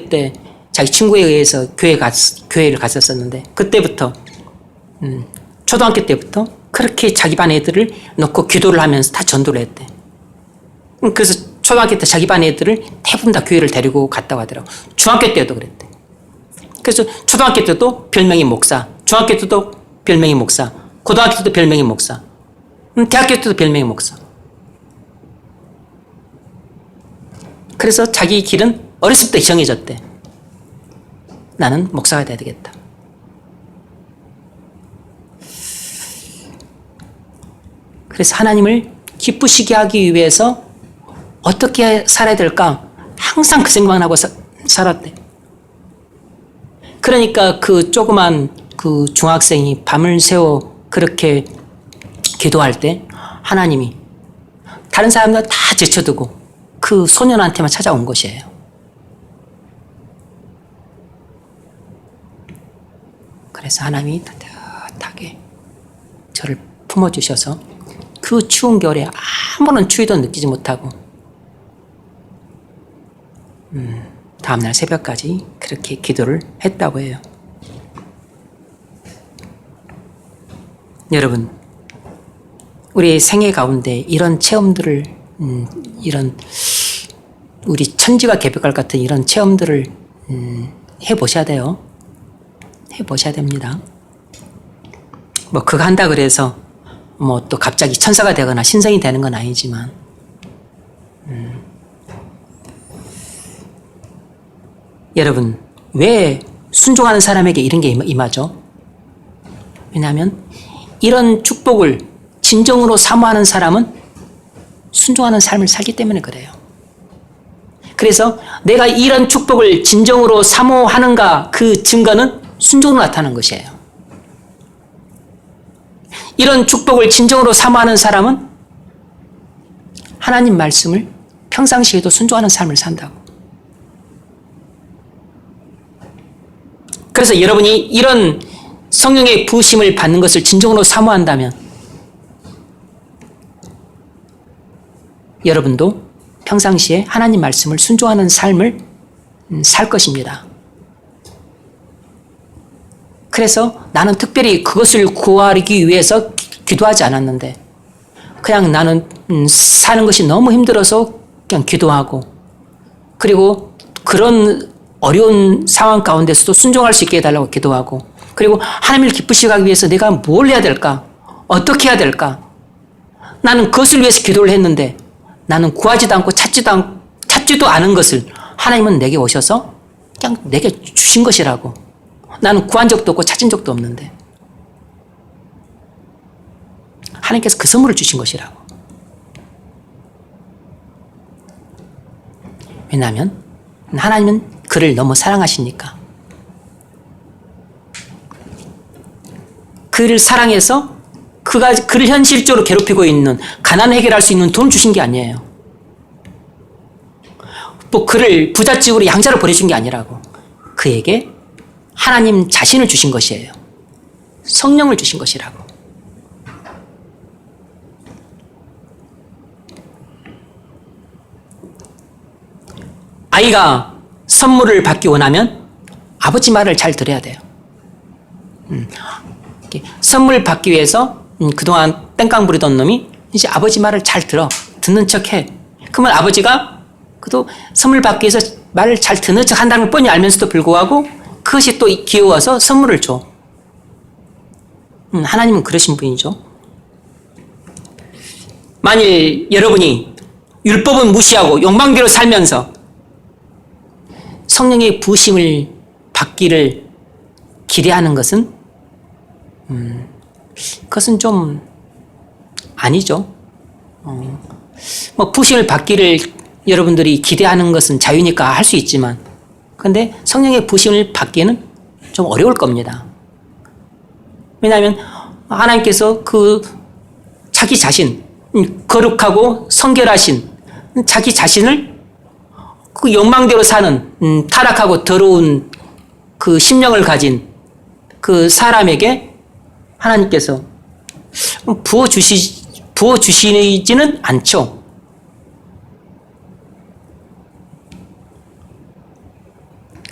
때 자기 친구에 의해서 교회를 갔었었는데, 그때부터 초등학교 때부터 그렇게 자기 반 애들을 놓고 기도를 하면서 다 전도를 했대. 그래서 초등학교 때 자기 반 애들을 대부분 다 교회를 데리고 갔다고 하더라고. 중학교 때도 그랬대. 그래서 초등학교 때도 별명이 목사, 중학교 때도 별명이 목사, 고등학교 때도 별명이 목사, 대학교 때도 별명이 목사. 그래서 자기 길은 어렸을 때 정해졌대. 나는 목사가 돼야 되겠다. 그래서 하나님을 기쁘시게 하기 위해서 어떻게 살아야 될까? 항상 그 생각만 하고 살았대. 그러니까 그 조그만 그 중학생이 밤을 새워 그렇게 기도할 때 하나님이 다른 사람들 다 제쳐두고 그 소년한테만 찾아온 것이에요. 그래서 하나님이 따뜻하게 저를 품어주셔서 그 추운 겨울에 아무런 추위도 느끼지 못하고 다음날 새벽까지 그렇게 기도를 했다고 해요. 여러분, 우리의 생애 가운데 이런 체험들을 이런 우리 천지와 개벽할 같은 이런 체험들을 해보셔야 돼요. 해보셔야 됩니다. 뭐 그거 한다 그래서 뭐 또 갑자기 천사가 되거나 신성이 되는 건 아니지만, 여러분, 왜 순종하는 사람에게 이런 게 임하죠? 왜냐하면 이런 축복을 진정으로 사모하는 사람은 순종하는 삶을 살기 때문에 그래요. 그래서 내가 이런 축복을 진정으로 사모하는가, 그 증거는 순종으로 나타나는 것이에요. 이런 축복을 진정으로 사모하는 사람은 하나님 말씀을 평상시에도 순종하는 삶을 산다고. 그래서 여러분이 이런 성령의 부으심을 받는 것을 진정으로 사모한다면 여러분도 평상시에 하나님 말씀을 순종하는 삶을 살 것입니다. 그래서 나는 특별히 그것을 구하기 위해서 기도하지 않았는데 그냥 나는 사는 것이 너무 힘들어서 그냥 기도하고, 그리고 그런 어려운 상황 가운데서도 순종할 수 있게 해달라고 기도하고, 그리고 하나님을 기쁘시게 하기 위해서 내가 뭘 해야 될까? 어떻게 해야 될까? 나는 그것을 위해서 기도를 했는데 나는 구하지도 않고 찾지도 않은 것을 하나님은 내게 오셔서 그냥 내게 주신 것이라고. 나는 구한 적도 없고 찾은 적도 없는데 하나님께서 그 선물을 주신 것이라고. 왜냐하면 하나님은 그를 너무 사랑하시니까. 그를 사랑해서 그를 현실적으로 괴롭히고 있는, 가난을 해결할 수 있는 돈을 주신 게 아니에요. 또 그를 부잣집으로 양자로 보내준 게 아니라고. 그에게 하나님 자신을 주신 것이에요. 성령을 주신 것이라고. 아이가 선물을 받기 원하면 아버지 말을 잘 들어야 돼요. 선물 받기 위해서 그동안 땡깡 부리던 놈이 이제 아버지 말을 잘 듣는 척 해. 그러면 아버지가 그도 선물 받기 위해서 말을 잘 듣는 척 한다는 걸 뻔히 알면서도 불구하고 그것이 또 귀여워서 선물을 줘. 하나님은 그러신 분이죠. 만일 여러분이 율법은 무시하고 욕망대로 살면서 성령의 부으심을 받기를 기대하는 것은 그것은 좀 아니죠. 뭐 부으심을 받기를 여러분들이 기대하는 것은 자유니까 할 수 있지만, 그런데 성령의 부으심을 받기에는 좀 어려울 겁니다. 왜냐하면 하나님께서 그 자기 자신, 거룩하고 성결하신 자기 자신을 그 욕망대로 사는 타락하고 더러운 그 심령을 가진 그 사람에게 하나님께서 부어주시지는 않죠.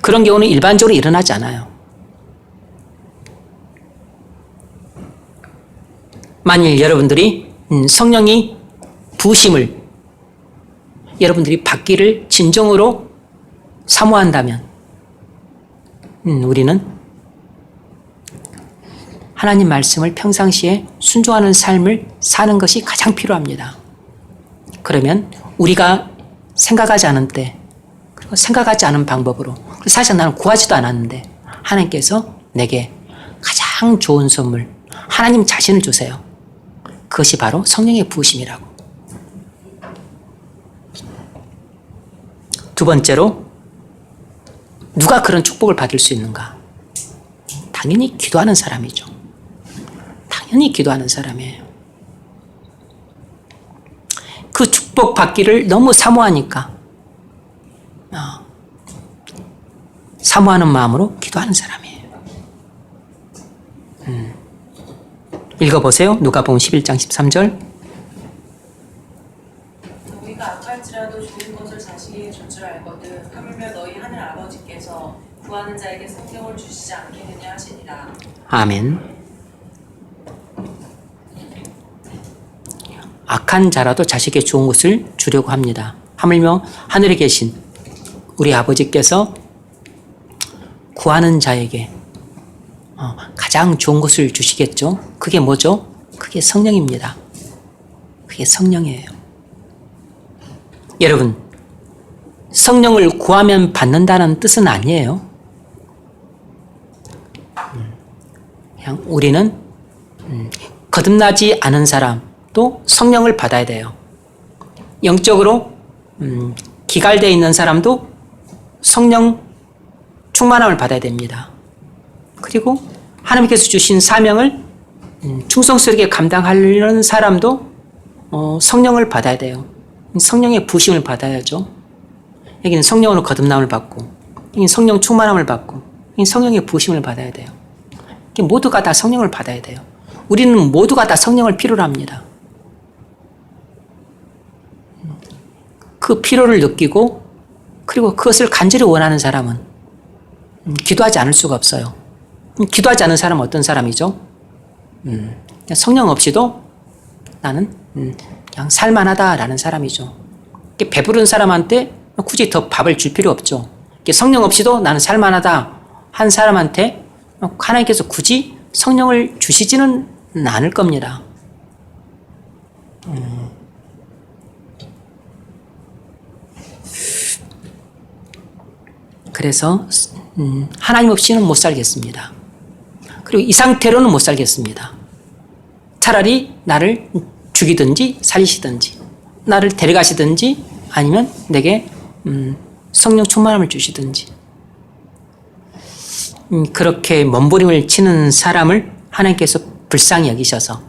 그런 경우는 일반적으로 일어나지 않아요. 만일 여러분들이 성령이 부으심을 여러분들이 받기를 진정으로 사모한다면 우리는 하나님 말씀을 평상시에 순종하는 삶을 사는 것이 가장 필요합니다. 그러면 우리가 생각하지 않은 때, 그리고 생각하지 않은 방법으로, 사실 나는 구하지도 않았는데 하나님께서 내게 가장 좋은 선물, 하나님 자신을 주세요. 그것이 바로 성령의 부으심이라고. 두 번째로, 누가 그런 축복을 받을 수 있는가? 당연히 기도하는 사람이죠. 당연히 기도하는 사람이에요. 그 축복 받기를 너무 사모하니까 사모하는 마음으로 기도하는 사람이에요. 읽어보세요. 누가복음 11장 13절. 너희가 악할지라도 좋은 것을 자식에게 줄 줄 알거든 하물며 너희 하늘 아버지께서 구하는 자에게 생명을 주시지 않겠느냐 하시니라. 아멘. 악한 자라도 자식에게 좋은 것을 주려고 합니다. 하물며 하늘에 계신 우리 아버지께서 구하는 자에게 가장 좋은 것을 주시겠죠. 그게 뭐죠? 그 그게 성령입니다. 그게 성령이에요. 여러분, 성령을 구하면 받는다는 뜻은 아니에요. 그냥 우리는 거듭나지 않은 사람도 성령을 받아야 돼요. 영적으로 기갈되어 있는 사람도 성령 충만함을 받아야 됩니다. 그리고 하나님께서 주신 사명을 충성스럽게 감당하려는 사람도 성령을 받아야 돼요. 성령의 부심을 받아야죠. 여기는 성령으로 거듭남을 받고, 여기는 성령 충만함을 받고, 여기는 성령의 부심을 받아야 돼요. 모두가 다 성령을 받아야 돼요. 우리는 모두가 다 성령을 필요로 합니다. 그 필요를 느끼고 그리고 그것을 간절히 원하는 사람은 기도하지 않을 수가 없어요. 기도하지 않는 사람은 어떤 사람이죠? 성령 없이도 나는 그냥 살만하다라는 사람이죠. 배부른 사람한테 굳이 더 밥을 줄 필요 없죠. 성령 없이도 나는 살만하다 한 사람한테 하나님께서 굳이 성령을 주시지는 않을 겁니다. 그래서 하나님 없이는 못 살겠습니다. 그리고 이 상태로는 못 살겠습니다. 차라리 나를 죽이든지 살리시든지, 나를 데려가시든지, 아니면 내게 성령 충만함을 주시든지, 그렇게 몸부림을 치는 사람을 하나님께서 불쌍히 여기셔서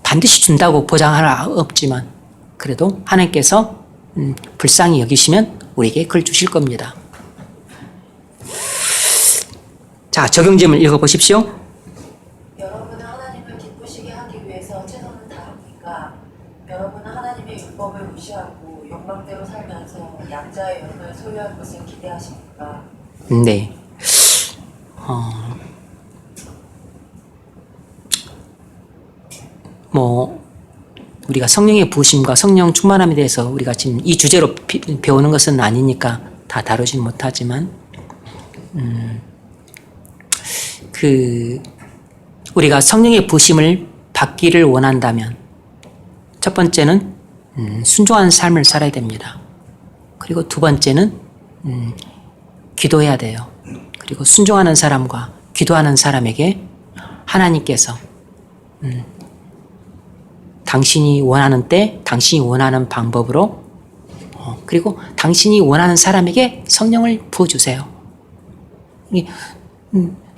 반드시 준다고 보장할 없지만 그래도 하나님께서 불쌍히 여기시면 우리에게 그걸 주실 겁니다. 자, 적용점을 읽어보십시오. 여러분은 하나님을 기쁘시게 하기 위해서 최선을 다합니까? 여러분은 하나님의 율법을 무시하고 욕망대로 살면서 양자의 영을 소유할 것을 기대하십니까? 네. 우리가 성령의 부으심과 성령 충만함에 대해서 우리가 지금 이 주제로 배우는 것은 아니니까 다 다루진 못하지만, 우리가 성령의 부으심을 받기를 원한다면, 첫 번째는 순종하는 삶을 살아야 됩니다. 그리고 두 번째는 기도해야 돼요. 그리고 순종하는 사람과 기도하는 사람에게 하나님께서 당신이 원하는 때, 당신이 원하는 방법으로, 그리고 당신이 원하는 사람에게 성령을 부어주세요.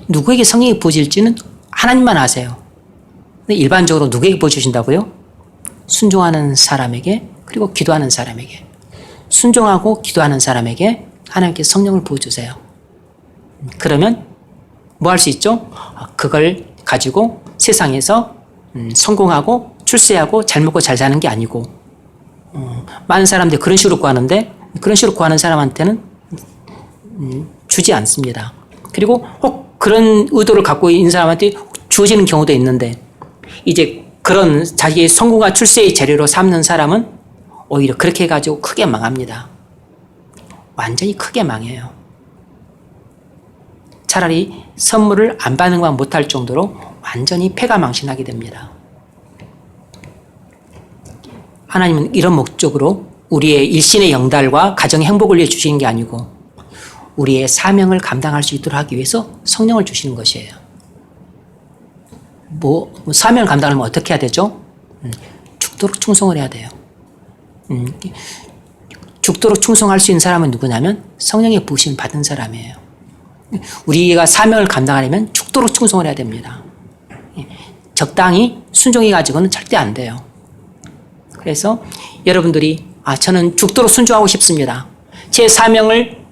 누구에게 성령이 부어질지는 하나님만 아세요. 근데 일반적으로 누구에게 부어주신다고요? 순종하는 사람에게, 그리고 기도하는 사람에게. 순종하고 기도하는 사람에게 하나님께서 성령을 부어주세요. 그러면 뭐 할 수 있죠? 그걸 가지고 세상에서 성공하고 출세하고 잘 먹고 잘 사는 게 아니고, 많은 사람들이 그런 식으로 구하는데, 그런 식으로 구하는 사람한테는 주지 않습니다. 그리고 혹 그런 의도를 갖고 있는 사람한테 주어지는 경우도 있는데, 이제 그런 자기의 성공과 출세의 재료로 삼는 사람은 오히려 그렇게 해가지고 크게 망합니다. 완전히 크게 망해요. 차라리 선물을 안 받는 것만 못할 정도로 완전히 패가망신하게 됩니다. 하나님은 이런 목적으로 우리의 일신의 영달과 가정의 행복을 위해 주시는 게 아니고 우리의 사명을 감당할 수 있도록 하기 위해서 성령을 주시는 것이에요. 사명을 감당하려면 어떻게 해야 되죠? 죽도록 충성을 해야 돼요. 죽도록 충성할 수 있는 사람은 누구냐면 성령의 부으심을 받은 사람이에요. 우리가 사명을 감당하려면 죽도록 충성을 해야 됩니다. 적당히 순종해 가지고는 절대 안 돼요. 그래서 여러분들이 저는 죽도록 순종하고 싶습니다. 제 사명을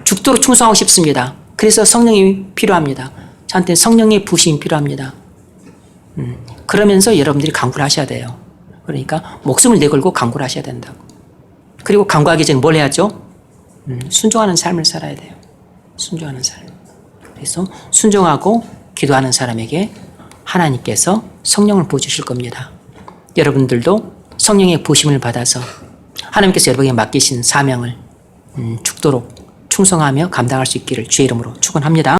죽도록 충성하고 싶습니다. 그래서 성령이 필요합니다. 저한테 성령의 부심이 필요합니다. 그러면서 여러분들이 간구를 하셔야 돼요. 그러니까 목숨을 내걸고 간구를 하셔야 된다고. 그리고 간구하기 전에 뭘 해야죠? 순종하는 삶을 살아야 돼요. 순종하는 삶. 그래서 순종하고 기도하는 사람에게 하나님께서 성령을 부어주실 겁니다. 여러분들도 성령의 부심을 받아서 하나님께서 여러분에게 맡기신 사명을 죽도록 충성하며 감당할 수 있기를 주의 이름으로 축원합니다.